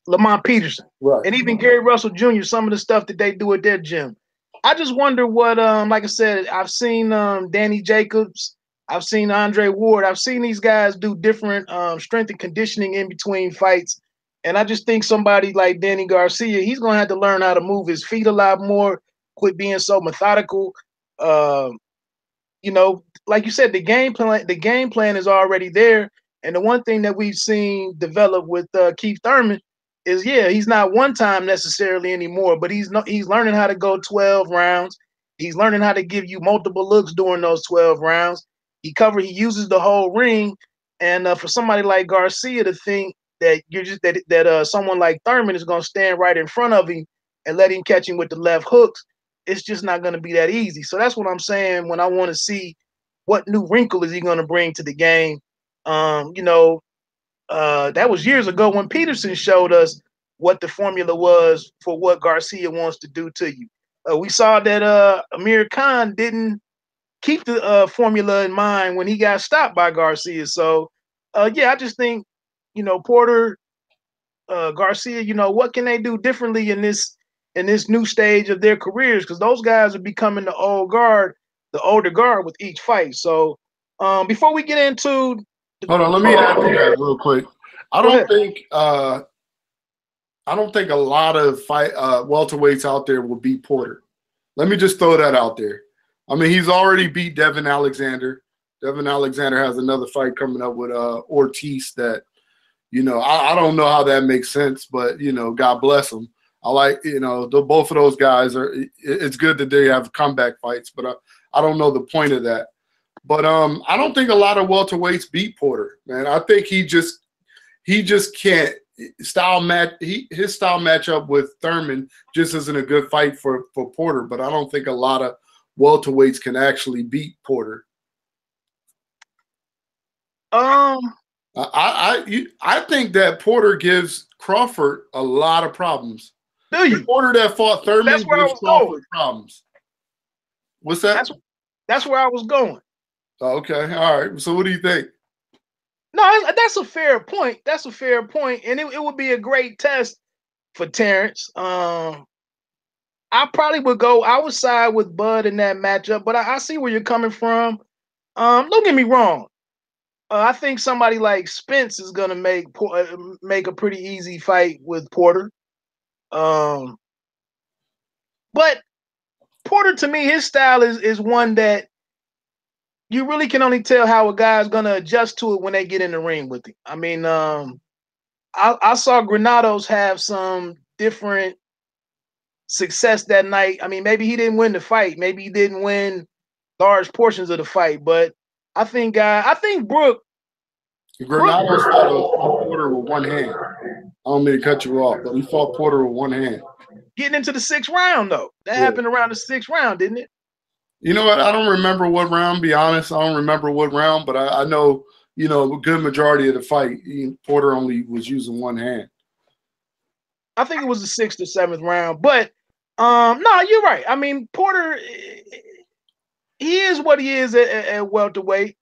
Lamont Peterson, right, and even Gary Russell Jr., some of the stuff that they do at their gym. I just wonder what, like I said, I've seen Danny Jacobs, I've seen Andre Ward, I've seen these guys do different strength and conditioning in between fights. And I just think somebody like Danny Garcia, he's going to have to learn how to move his feet a lot more, quit being so methodical. Like you said, the game plan is already there. And the one thing that we've seen develop with Keith Thurman is, he's not one time necessarily anymore, but he's learning how to go 12 rounds. He's learning how to give you multiple looks during those 12 rounds. He uses the whole ring. And for somebody like Garcia to think that someone like Thurman is going to stand right in front of him and let him catch him with the left hooks, it's just not going to be that easy. So that's what I'm saying when I want to see what new wrinkle is he going to bring to the game. That was years ago when Peterson showed us what the formula was for what Garcia wants to do to you. We saw that Amir Khan didn't keep the formula in mind when he got stopped by Garcia. So, I just think Porter, Garcia, what can they do differently in this new stage of their careers? Because those guys are becoming the older guard with each fight. So before we get into hold on, let me add to that real quick. I don't think a lot of welterweights out there will beat Porter. Let me just throw that out there. I mean, he's already beat Devin Alexander. Devin Alexander has another fight coming up with Ortiz that, I don't know how that makes sense, but, God bless him. I like, both of those guys it's good that they have comeback fights, but I don't know the point of that. But I don't think a lot of welterweights beat Porter, man. I think he just can't. His style matchup with Thurman just isn't a good fight for Porter, but I don't think a lot of welterweights can actually beat Porter. I think that Porter gives Crawford a lot of problems. Do you? The Porter that fought Thurman gives Crawford problems. What's that? That's where I was going. Okay, all right. So what do you think? No, that's a fair point. That's a fair point, and it would be a great test for Terrence. I probably would go. I would side with Bud in that matchup, but I see where you're coming from. Don't get me wrong. I think somebody like Spence is gonna make a pretty easy fight with Porter. But Porter, to me, his style is one that you really can only tell how a guy's gonna adjust to it when they get in the ring with him. I mean, I saw Granados have some different success that night. I mean, maybe he didn't win the fight, maybe he didn't win large portions of the fight, but I think Brooke. Granados fought Porter with one hand. I don't mean to cut you off, but he fought Porter with one hand. Getting into the 6th round, though. That happened around the 6th round, didn't it? You know what? I don't remember what round, be honest. I don't remember what round, but I know, a good majority of the fight, Porter only was using one hand. I think it was the 6th or 7th round. But, no, you're right. I mean, Porter, he is what he is at welterweight.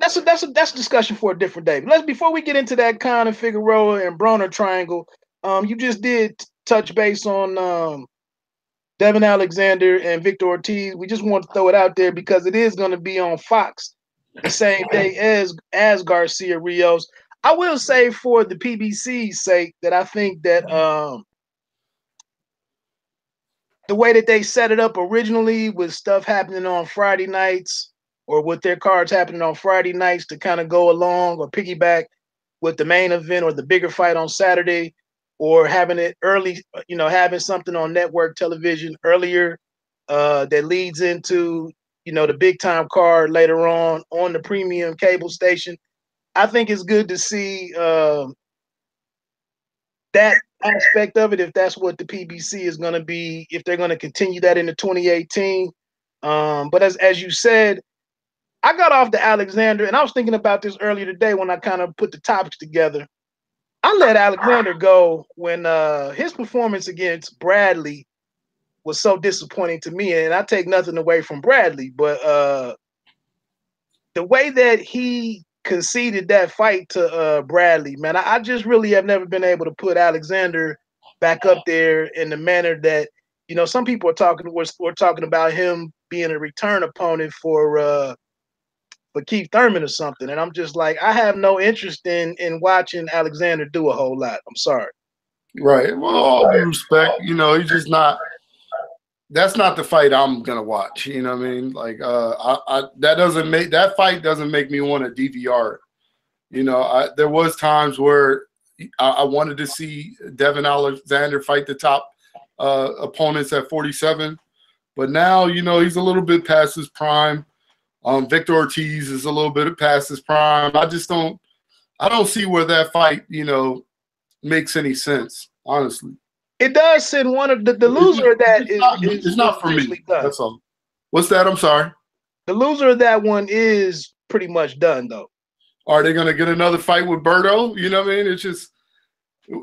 That's a discussion for a different day. But before we get into that Conor Figueroa and Broner triangle, you just did touch base on Devin Alexander and Victor Ortiz. We just want to throw it out there because it is going to be on Fox the same day as Garcia-Rios. I will say for the PBC's sake that I think that the way that they set it up originally with stuff happening on Friday nights or with their cards happening on Friday nights to kind of go along or piggyback with the main event or the bigger fight on Saturday, or having it early, having something on network television earlier that leads into, the big time card later on the premium cable station. I think it's good to see that aspect of it, if that's what the PBC is going to be, if they're going to continue that into 2018. But as you said, I got off the Alexander, and I was thinking about this earlier today when I kind of put the topics together. I let Alexander go when his performance against Bradley was so disappointing to me, and I take nothing away from Bradley, but the way that he conceded that fight to Bradley, man, I just really have never been able to put Alexander back up there in the manner that, some people we're talking about him being a return opponent for Keith Thurman or something. And I'm just like, I have no interest in watching Alexander do a whole lot. I'm sorry. Right. Well, all due respect, he's just not. That's not the fight I'm gonna watch. You know what I mean? Like, that fight doesn't make me want to DVR it. There was times where I wanted to see Devin Alexander fight the top opponents at 47, but now he's a little bit past his prime. Victor Ortiz is a little bit past his prime. I don't see where that fight, makes any sense, honestly. It does send one of the loser of that it's not for me. Done. That's all. What's that? I'm sorry. The loser of that one is pretty much done, though. Are they going to get another fight with Berto? You know what I mean? It's just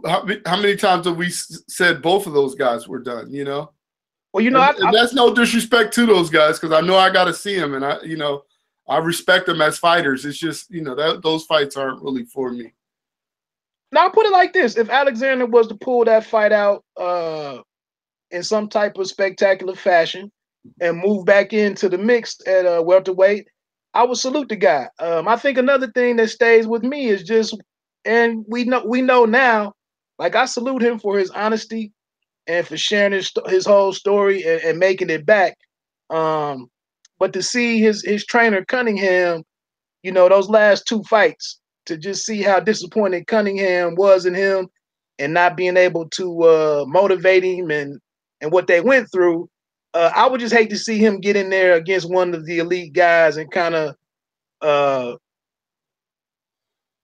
how many times have we said both of those guys were done? Well, and that's no disrespect to those guys because I know I got to see them, and I respect them as fighters. It's just, you know, those fights aren't really for me. Now, I'll put it like this. If Alexander was to pull that fight out in some type of spectacular fashion and move back into the mix at welterweight, I would salute the guy. I think another thing that stays with me is just, and we know now, like I salute him for his honesty and for sharing his whole story and making it back. But to see his trainer Cunningham, you know, those last two fights, to just see how disappointed Cunningham was in him and not being able to motivate him and what they went through, I would just hate to see him get in there against one of the elite guys and uh,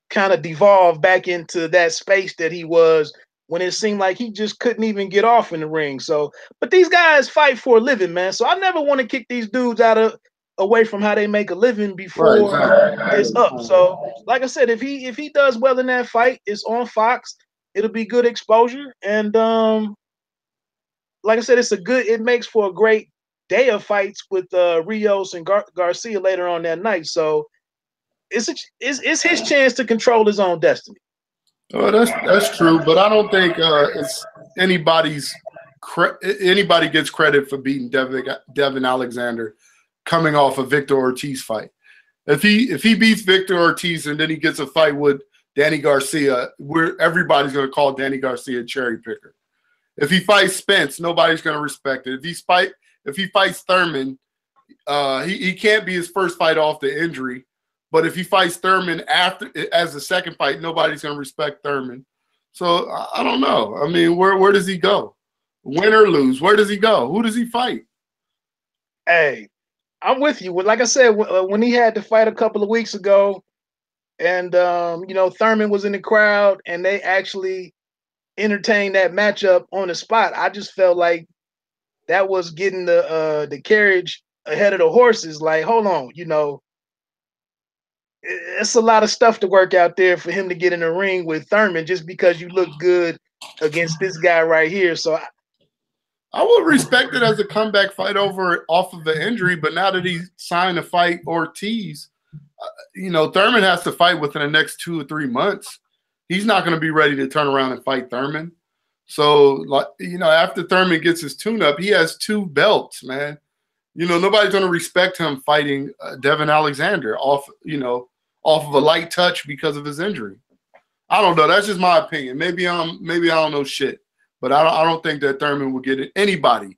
kind of devolve back into that space that he was when it seemed like he just couldn't even get off in the ring. So, but these guys fight for a living, man. So I never want to kick these dudes away from how they make a living Right, before it's up. exactly. So, like I said, if he does well in that fight, it's on Fox. It'll be good exposure, and like I said, it makes for a great day of fights with Rios and Garcia later on that night. So it's his chance to control his own destiny. Well, that's true, but I don't think it's anybody's anybody gets credit for beating Devin Alexander coming off a Victor Ortiz fight. If he beats Victor Ortiz and then he gets a fight with Danny Garcia, everybody's going to call Danny Garcia a cherry picker. If he fights Spence, nobody's going to respect it. If he fights Thurman, he can't be his first fight off the injury. But if he fights Thurman as the second fight, nobody's going to respect Thurman. So I don't know. I mean, where does he go? Win or lose, where does he go? Who does he fight? Hey, I'm with you. Like I said, when he had the fight a couple of weeks ago, and you know, Thurman was in the crowd, and they actually entertained that matchup on the spot. I just felt like that was getting the carriage ahead of the horses. Like, hold on, you know, it's a lot of stuff to work out there for him to get in the ring with Thurman just because you look good against this guy right here. So I would respect it as a comeback fight off of an injury, but now that he signed to fight Ortiz, you know, Thurman has to fight within the next 2 or 3 months. He's not going to be ready to turn around and fight Thurman. So, like, you know, after Thurman gets his tune-up, he has 2 belts, man. You know, nobody's going to respect him fighting Devin Alexander off of a light touch because of his injury. I don't know. That's just my opinion. Maybe I don't know shit, but I don't think that Thurman will get it. Anybody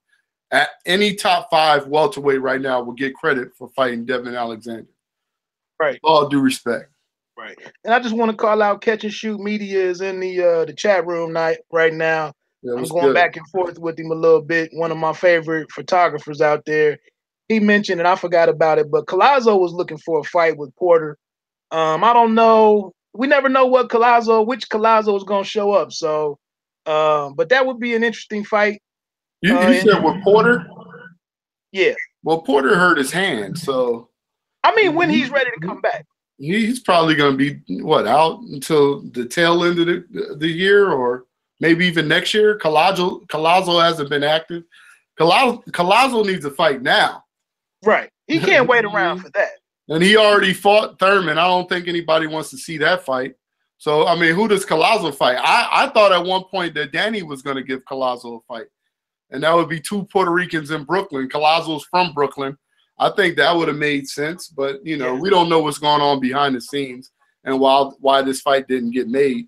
at any top 5 welterweight right now will get credit for fighting Devin Alexander. Right. All due respect. Right. And I just want to call out Catch and Shoot Media is in the chat room right now. Yeah, I'm going back and forth with him a little bit. One of my favorite photographers out there. He mentioned, and I forgot about it, but Collazo was looking for a fight with Porter. I don't know. We never know which Collazo is going to show up. So, but that would be an interesting fight. You said with Porter? Yeah. Well, Porter hurt his hand, so. I mean, when he's ready to come back. He's probably going to be, out until the tail end of the year or maybe even next year. Collazo hasn't been active. Collazo needs a fight now. Right. He can't wait around for that. And he already fought Thurman. I don't think anybody wants to see that fight. So, I mean, who does Collazo fight? I thought at one point that Danny was going to give Collazo a fight. And that would be 2 Puerto Ricans in Brooklyn. Collazo's from Brooklyn. I think that would have made sense. But, you know, we don't know what's going on behind the scenes and why this fight didn't get made.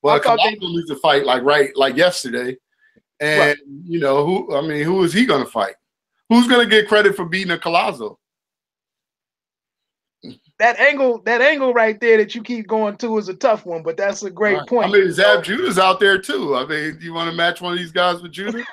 But Collazo needs to fight like yesterday. And, you know, who is he going to fight? Who's going to get credit for beating a Collazo? That angle right there that you keep going to is a tough one, but that's a great point. I mean, Zab Judah's out there too. I mean, do you want to match one of these guys with Judah?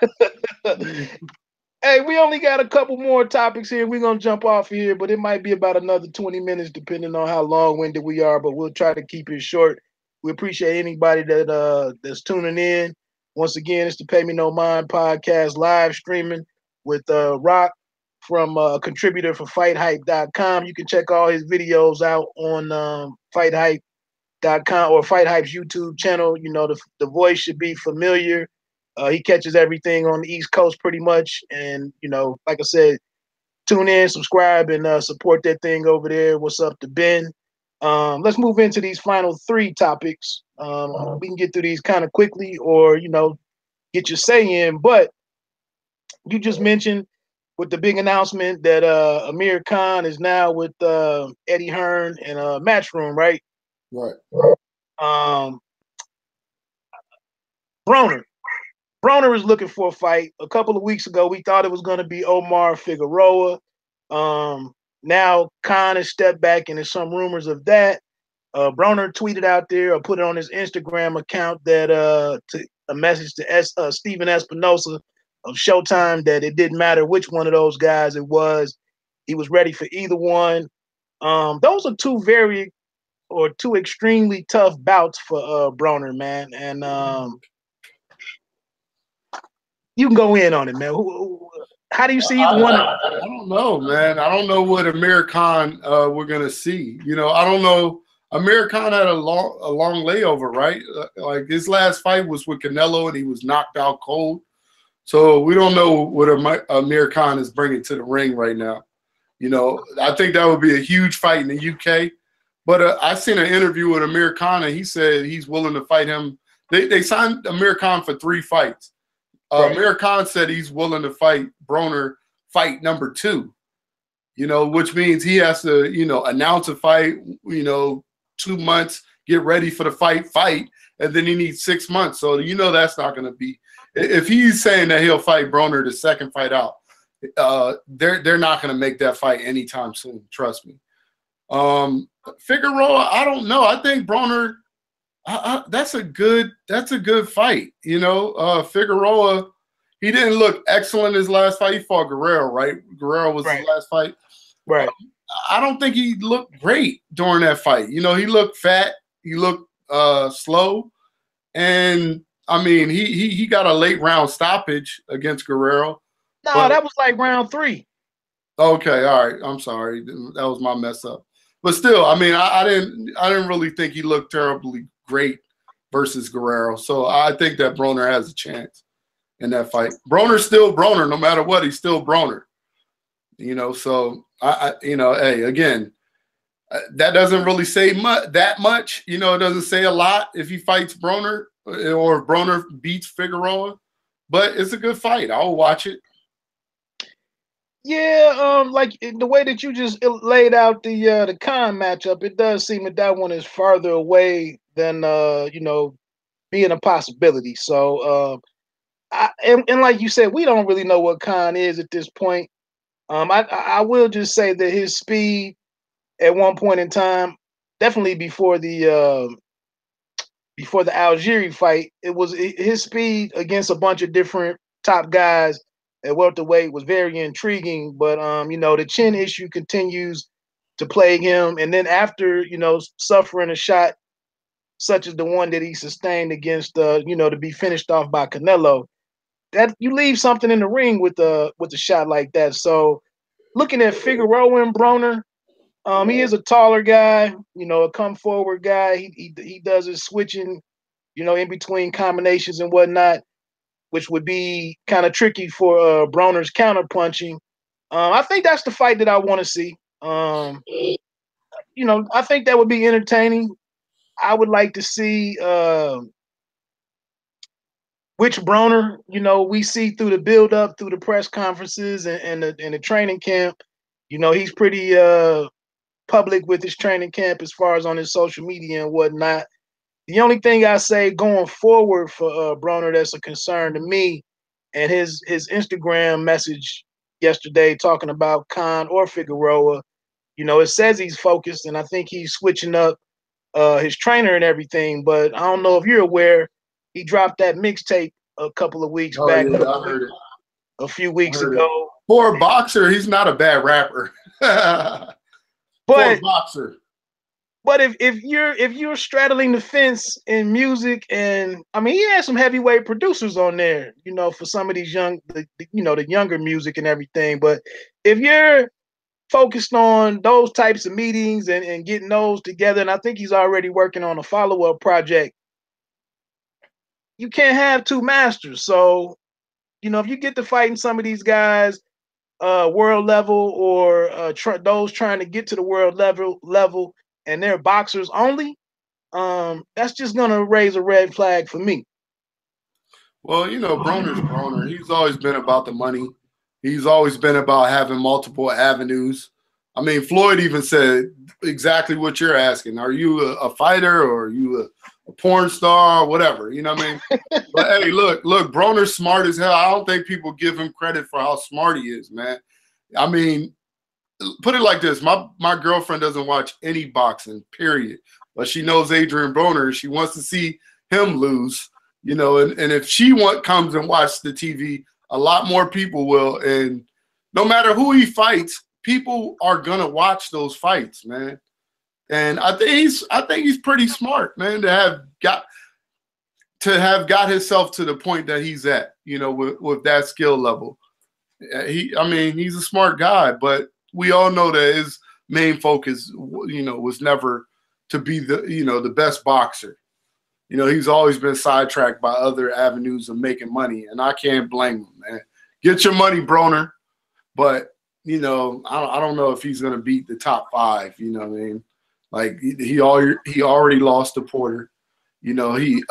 Hey, we only got a couple more topics here. We're going to jump off here, but it might be about another 20 minutes depending on how long-winded we are, but we'll try to keep it short. We appreciate anybody that's tuning in. Once again, it's the Pay Me No Mind podcast live streaming with Rock from a contributor for FightHype.com. You can check all his videos out on FightHype.com or Fight Hype's YouTube channel. You know, the voice should be familiar. He catches everything on the East Coast pretty much. And, you know, like I said, tune in, subscribe, and support that thing over there. What's up to Ben? Let's move into these final 3 topics. We can get through these kind of quickly, or get your say in. But you just mentioned with the big announcement that Amir Khan is now with Eddie Hearn in a Matchroom, right? Right. Broner is looking for a fight. A couple of weeks ago, we thought it was going to be Omar Figueroa. Now Khan has stepped back, and there's some rumors of that. Broner tweeted out there or put it on his Instagram account that a message to Steven Espinosa of Showtime that it didn't matter which one of those guys it was. He was ready for either one. Those are two extremely tough bouts for Broner, man. And you can go in on it, man. How do you see either one? I don't know, man. I don't know what Amir Khan we're gonna see. I don't know. Amir Khan had a long layover, right? Like his last fight was with Canelo, and he was knocked out cold. So we don't know what Amir Khan is bringing to the ring right now. I think that would be a huge fight in the UK. But I seen an interview with Amir Khan, and he said he's willing to fight him. They signed Amir Khan for 3 fights. Right. Amir Khan said he's willing to fight Broner fight number 2, which means he has to, announce a fight, 2 months, get ready for the fight, and then he needs 6 months. So, that's not going to be – if he's saying that he'll fight Broner the second fight out, they're not going to make that fight anytime soon, trust me. Figueroa, I don't know. I think Broner – that's a good fight. Figueroa, he didn't look excellent his last fight. He fought Guerrero, right? Guerrero was his last fight. Right. I don't think he looked great during that fight. He looked fat. He looked slow. And, I mean, he got a late round stoppage against Guerrero. No, that was like round 3. Okay, all right. I'm sorry. That was my mess up. But still, I mean, I didn't really think he looked terribly great versus Guerrero. So I think that Broner has a chance in that fight. Broner's still Broner, no matter what. He's still Broner. So hey, again, that doesn't really say that much. It doesn't say a lot if he fights Broner or if Broner beats Figueroa. But it's a good fight. I'll watch it. Yeah, like the way that you just laid out the Khan matchup, it does seem that one is farther away than being a possibility. So and like you said, we don't really know what Khan is at this point. I will just say that his speed at one point in time, definitely before the Algieri fight, his speed against a bunch of different top guys at welterweight was very intriguing. But the chin issue continues to plague him, and then after suffering a shot such as the one that he sustained against to be finished off by Canelo, that you leave something in the ring with a shot like that. So looking at Figueroa and Broner, he is a taller guy, a come forward guy. He does his switching, in between combinations and whatnot, which would be kind of tricky for Broner's counter punching. I think that's the fight that I want to see. I think that would be entertaining. I would like to see which Broner, we see through the build up, through the press conferences and the training camp. He's pretty public with his training camp as far as on his social media and whatnot. The only thing I say going forward for Broner that's a concern to me, and his Instagram message yesterday talking about Khan or Figueroa, it says he's focused, and I think he's switching up his trainer and everything. But I don't know if you're aware, he dropped that mixtape a couple of weeks back. Yeah, I heard it. A few weeks ago. For a boxer, he's not a bad rapper. But for a boxer. But if you're straddling the fence in music, and I mean, he had some heavyweight producers on there, for some of these the younger music and everything. But if you're focused on those types of meetings and getting those together, and I think he's already working on a follow-up project, you can't have 2 masters. So, if you get to fighting some of these guys, world level or those trying to get to the world level, and they're boxers only, that's just gonna raise a red flag for me. Well, you know, Broner's Broner. He's always been about the money. He's always been about having multiple avenues. I mean, Floyd even said exactly what you're asking. Are you a fighter or are you a porn star or whatever? You know what I mean? But hey, look, Broner's smart as hell. I don't think people give him credit for how smart he is, man. I mean, put it like this. My girlfriend doesn't watch any boxing, period. But she knows Adrian Broner. She wants to see him lose, you know, and if she comes and watches the TV, a lot more people will. And no matter who he fights, people are gonna watch those fights, man. And I think he's pretty smart, man, to have got himself to the point that he's at, you know, with that skill level. I mean, he's a smart guy, but we all know that his main focus, you know, was never to be the best boxer. You know, he's always been sidetracked by other avenues of making money, and I can't blame him, man. Get your money, Broner. But, you know, I don't know if he's going to beat the top 5, you know what I mean? Like, he already lost to Porter. You know, he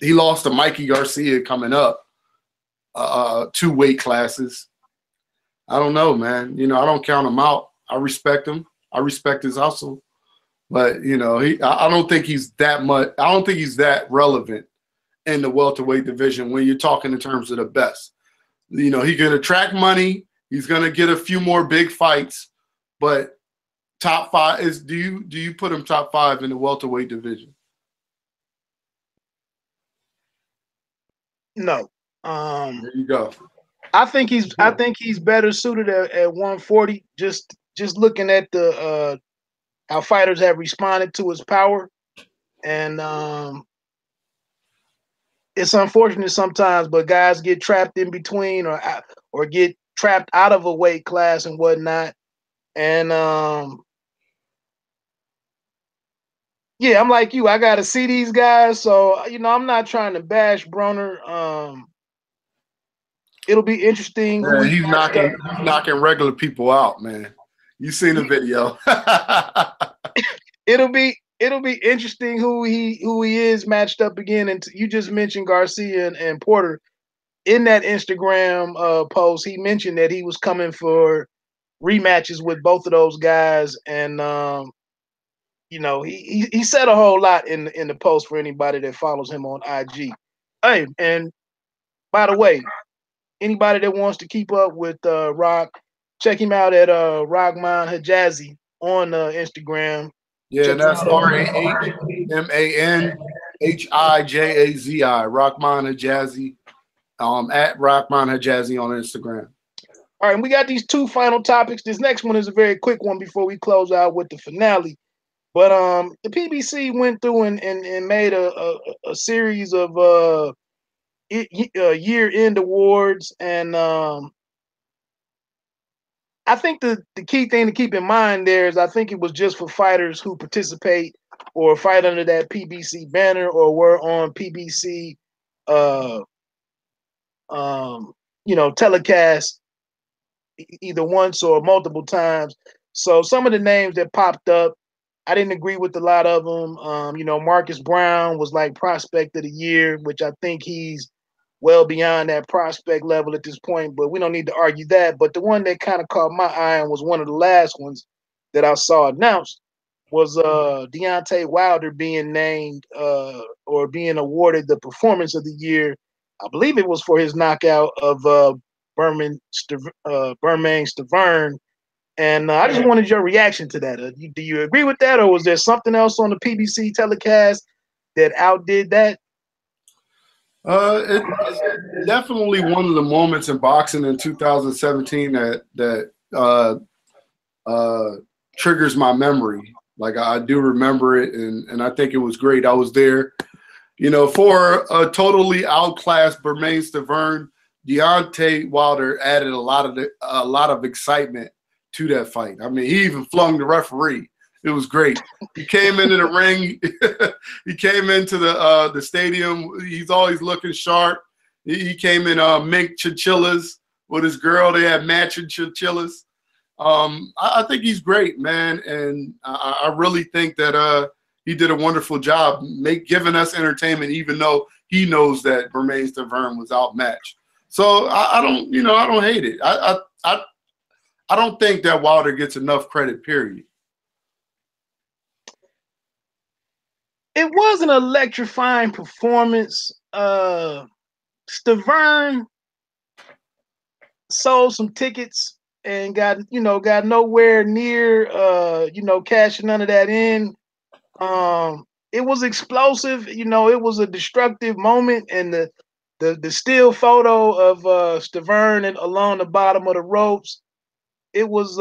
lost to Mikey Garcia coming up 2 weight classes. I don't know, man. You know, I don't count him out. I respect him. I respect his hustle. But, you know, I don't think he's that much. I don't think he's that relevant in the welterweight division when you're talking in terms of the best. You know, he can attract money. He's going to get a few more big fights. But top 5 is, do you put him top 5 in the welterweight division? No. There you go. I think he's better suited at 140. Just looking at the how fighters have responded to his power, and it's unfortunate sometimes, but guys get trapped in between or get trapped out of a weight class and whatnot. And yeah, I'm like you. I got to see these guys, so you know, I'm not trying to bash Broner. It'll be interesting. Yeah, he's knocking regular people out, man. You seen the video. it'll be interesting who he is matched up again. And you just mentioned Garcia and Porter. In that Instagram post, he mentioned that he was coming for rematches with both of those guys, and you know, he said a whole lot in the post for anybody that follows him on IG. Hey, and by the way, anybody that wants to keep up with Rock, check him out at Rahman Hijazi on Instagram. Yeah, that's RAHMANHIJAZI, Rahman Hijazi, at Rahman Hijazi on Instagram. All right, and we got these 2 final topics. This next one is a very quick one before we close out with the finale. But the PBC went through and made a series of year-end awards, and I think the key thing to keep in mind there is I think it was just for fighters who participate or fight under that PBC banner or were on PBC, you know, telecast either once or multiple times. So some of the names that popped up, I didn't agree with a lot of them. You know, Marcus Brown was like prospect of the year, which I think he's well beyond that prospect level at this point, but we don't need to argue that. But the one that kind of caught my eye and was one of the last ones that I saw announced was Deontay Wilder being named or being awarded the performance of the year. I believe it was for his knockout of Bermane Stiverne. And I just wanted your reaction to that. Do you agree with that, or was there something else on the PBC telecast that outdid that? It's definitely one of the moments in boxing in 2017 that triggers my memory. Like, I do remember it, and I think it was great. I was there, you know, for a totally outclassed Bermane Stiverne. Deontay Wilder added a lot of excitement to that fight. I mean, he even flung the referee. It was great. He came into the ring. He came into the stadium. He's always looking sharp. He came in mink chinchillas with his girl. They had matching chinchillas. I think he's great, man, and I really think that he did a wonderful job giving us entertainment, even though he knows that Bermain Stavern was outmatched. So I don't hate it. I don't think that Wilder gets enough credit, period. It was an electrifying performance. Stavern sold some tickets and got nowhere near cashing none of that in. It was explosive, it was a destructive moment, and the still photo of Stavern and along the bottom of the ropes, it was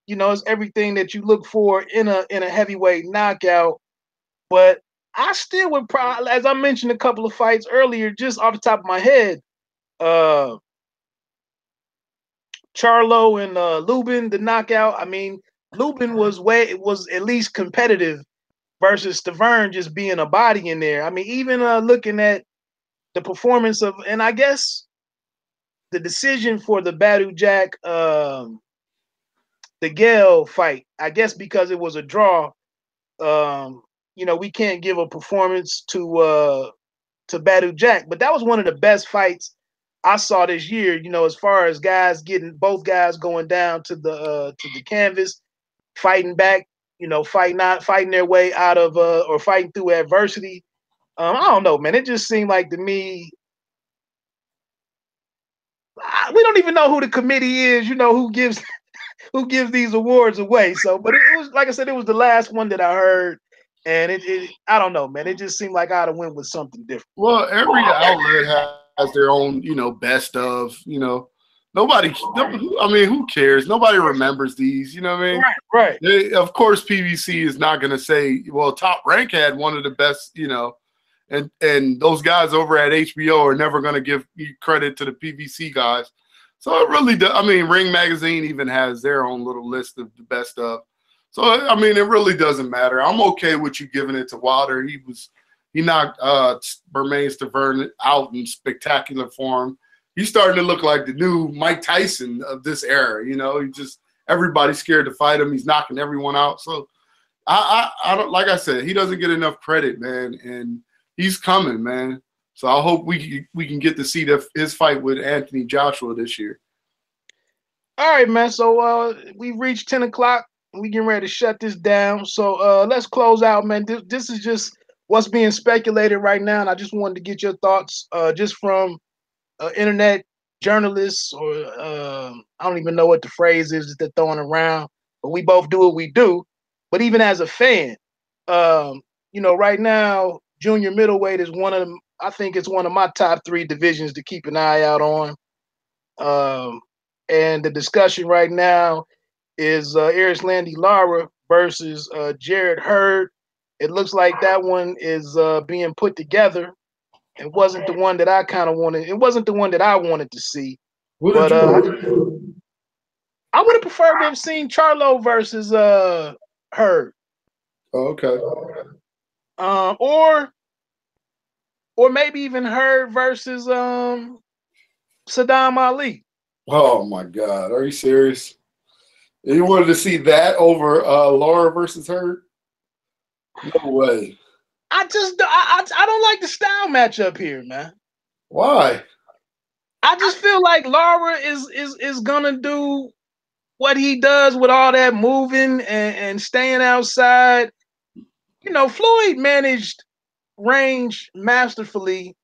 it's everything that you look for in a heavyweight knockout. But I still would probably, as I mentioned a couple of fights earlier, just off the top of my head, Charlo and Lubin, the knockout. I mean, Lubin was at least competitive versus Stavern just being a body in there. I mean, even looking at the performance of, and I guess the decision for the Badu Jack, the Gale fight, I guess because it was a draw, we can't give a performance to Badu Jack, but that was one of the best fights I saw this year. As far as both guys going down to the canvas, fighting back, fighting their way out of or fighting through adversity. I don't know, man. It just seemed like to me, we don't even know who the committee is. Who gives these awards away. So, but it was, like I said, it was the last one that I heard. And it I don't know, man. It just seemed like I'd have went with something different. Well, every outlet has their own, best of, Nobody, I mean, who cares? Nobody remembers these, you know what I mean? Right. Of course, PBC is not going to say, well, Top Rank had one of the best, and those guys over at HBO are never going to give credit to the PBC guys. So it really does. I mean, Ring Magazine even has their own little list of the best of. So, I mean, it really doesn't matter. I'm okay with you giving it to Wilder. He knocked Bermain Stavern out in spectacular form. He's starting to look like the new Mike Tyson of this era. Everybody's scared to fight him. He's knocking everyone out. So I don't, like I said, he doesn't get enough credit, man, and he's coming, man. So I hope we can get to see his fight with Anthony Joshua this year. All right, man. So we've reached 10 o'clock. We getting ready to shut this down. So let's close out, man. This is just what's being speculated right now, and I just wanted to get your thoughts just from internet journalists, or I don't even know what the phrase is that they're throwing around, but we both do what we do. But even as a fan, right now, junior middleweight is I think it's one of my top 3 divisions to keep an eye out on. And the discussion right now is Erislandy Lara versus Jared Hurd. It looks like that one is being put together. It wasn't the one that I kind of wanted. It wasn't the one that I wanted to see. But I would have preferred to have seen Charlo versus Hurd. Oh, okay. Or maybe even Hurd versus Saddam Ali. Oh my God, are you serious? You wanted to see that over Lara versus Hurd? No way. I don't like the style matchup here, man. Why? I just feel like Lara is gonna do what he does with all that moving and staying outside. Floyd managed range masterfully,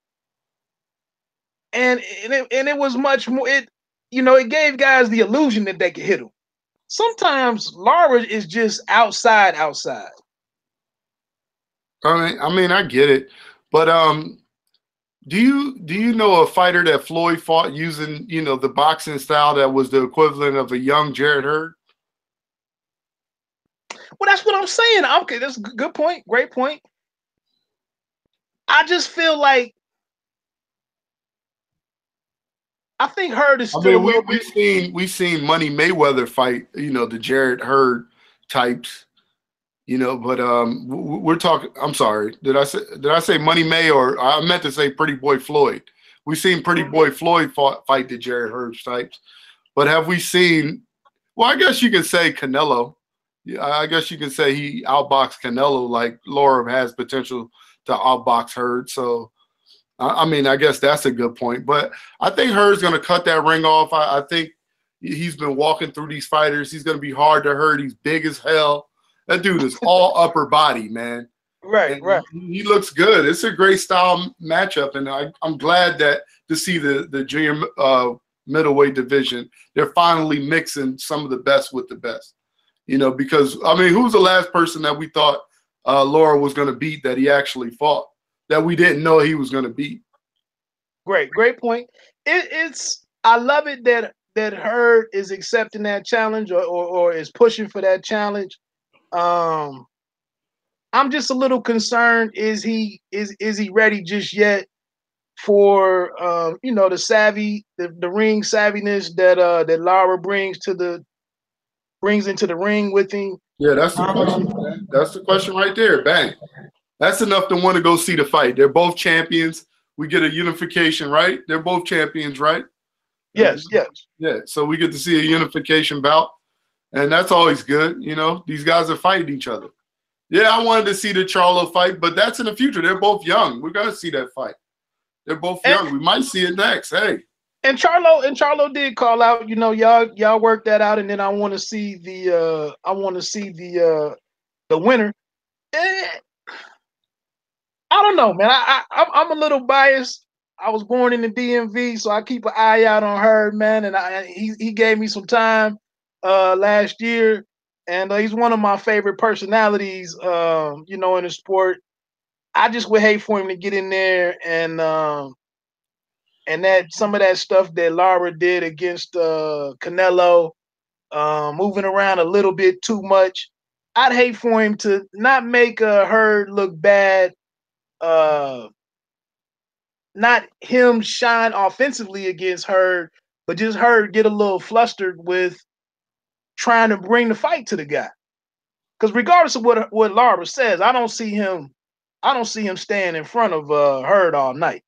and it was much more. It gave guys the illusion that they could hit him. Sometimes Lara is just outside. I mean, I get it, but do you know a fighter that Floyd fought using the boxing style that was the equivalent of a young Jared Hurd? Well, that's what I'm saying. Okay, that's a good point. Great point. I just feel like I think Hurd is still. We've seen Money Mayweather fight, the Jared Hurd types, but we're talking. I'm sorry, did I say Money May, or I meant to say Pretty Boy Floyd? We've seen Pretty Boy Floyd fight the Jared Hurd types, but have we seen? Well, I guess you can say Canelo. Yeah, I guess you can say he outboxed Canelo like Laura has potential to outbox Hurd. So, I mean, I guess that's a good point. But I think Hurd's going to cut that ring off. I think he's been walking through these fighters. He's going to be hard to hurt. He's big as hell. That dude is all upper body, man. Right, And right. he looks good. It's a great style matchup, and I'm glad that to see the junior middleweight division, they're finally mixing some of the best with the best. You know, because, I mean, who's the last person that we thought Laura was going to beat that he actually fought, that we didn't know he was going to beat? Great point. I love it that Hurd is accepting that challenge or is pushing for that challenge. I'm just a little concerned. Is he ready just yet for the savvy, the ring savviness that Lara brings into the ring with him? Yeah, that's the question, man. That's the question right there. Bang. That's enough to want to go see the fight. They're both champions. We get a unification, right? They're both champions, right? Yes. Yeah, so we get to see a unification bout, and that's always good. You know, these guys are fighting each other. Yeah, I wanted to see the Charlo fight, but that's in the future. They're both young. We're gonna see that fight. They're both young. We might see it next. Hey. And Charlo did call out, y'all work that out, and then I want to see the winner. I don't know, man. I'm a little biased. I was born in the DMV, so I keep an eye out on her, man. And he gave me some time last year, and he's one of my favorite personalities, in the sport. I just would hate for him to get in there and that some of that stuff that Lara did against Canelo, moving around a little bit too much. I'd hate for him to not make Hurd look bad, not him shine offensively against Hurd, but just Hurd get a little flustered with trying to bring the fight to the guy. Because regardless of what Lara says, I don't see him staying in front of Hurd all night.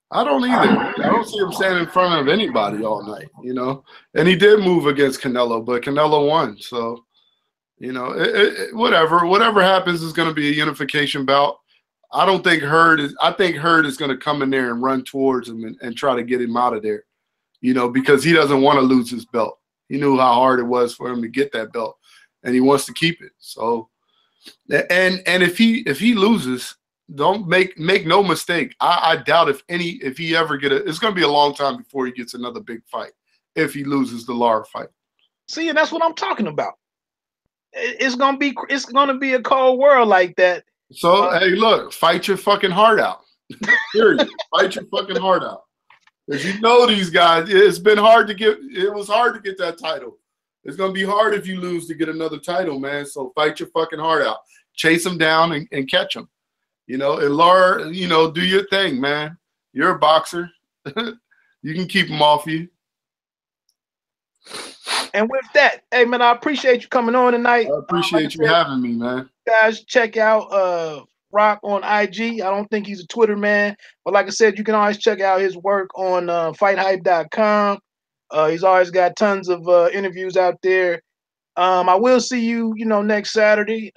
I don't either. I don't see him standing in front of anybody all night, And he did move against Canelo, but Canelo won. So, whatever happens is going to be a unification bout. I think Hurd is going to come in there and run towards him and try to get him out of there, because he doesn't want to lose his belt. He knew how hard it was for him to get that belt, and he wants to keep it. So, and if he loses, don't make no mistake. I doubt if he ever it's going to be a long time before he gets another big fight if he loses the Lara fight. See, and that's what I'm talking about. It's going to be a cold world like that. So, hey, look, fight your fucking heart out. Period. Fight your fucking heart out. Because these guys, it was hard to get that title. It's going to be hard if you lose to get another title, man. So fight your fucking heart out. Chase them down and catch them. And Lara, do your thing, man. You're a boxer. You can keep them off you. And with that, hey, man, I appreciate you coming on tonight. I appreciate you having me, man. Guys, check out Rock on IG. I don't think he's a Twitter man. But like I said, you can always check out his work on fighthype.com. He's always got tons of interviews out there. I will see you, next Saturday.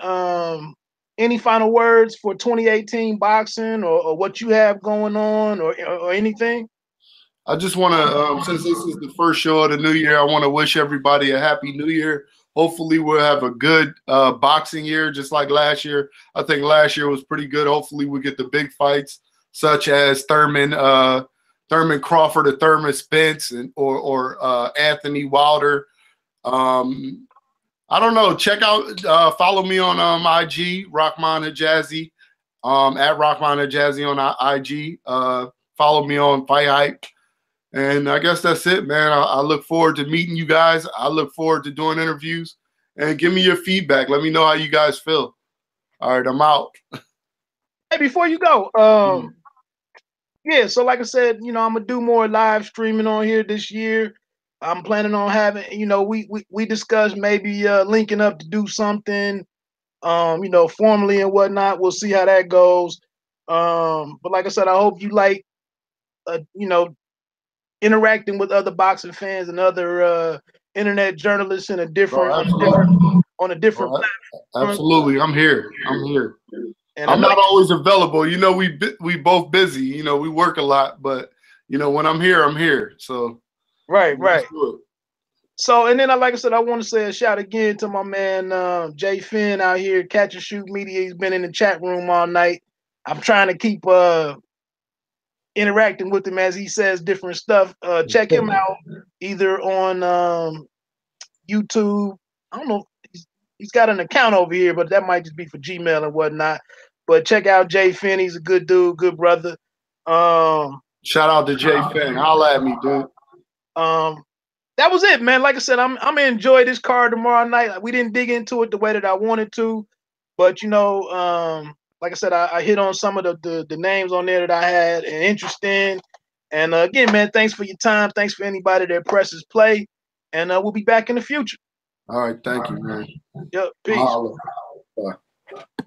Any final words for 2018 boxing or what you have going on or anything? I just want to, since this is the first show of the new year, I want to wish everybody a happy new year. Hopefully we'll have a good boxing year, just like last year. I think last year was pretty good. Hopefully we get the big fights, such as Thurman Crawford or Thurman Spence or Anthony Wilder. I don't know. Check out, follow me on IG, Rahman Hijazi, at Rahman Hijazi on IG. Follow me on Fight Hype. And I guess that's it, man. I look forward to meeting you guys. I look forward to doing interviews. And give me your feedback. Let me know how you guys feel. All right, I'm out. Hey, before you go, yeah, so like I said, I'm going to do more live streaming on here this year. I'm planning on having, we discussed maybe linking up to do something, formally and whatnot. We'll see how that goes. But like I said, I hope you like you know, interacting with other boxing fans and other internet journalists in a different on a different platform. Absolutely, I'm here. And I'm not always available. You know, we both busy. You know, we work a lot, but you know, when I'm here, I'm here. So right. So, and then, like I said, I want to say a shout again to my man Jay Finn out here, Catch and Shoot Media. He's been in the chat room all night. I'm trying to keep interacting with him as he says different stuff. Check him out either on YouTube. I don't know. He's got an account over here, but that might just be for Gmail and whatnot. But check out Jay Finn. He's a good dude, good brother. Shout out to Jay Finn. Holla at me, dude. That was it, man. Like I said, I'm gonna enjoy this card tomorrow night. We didn't dig into it the way that I wanted to, but you know, like I said, I hit on some of the names on there that I had an interest in. And again, man, thanks for your time. Thanks for anybody that presses play, and we'll be back in the future. All right, thank you, man. Yep, peace. Bye.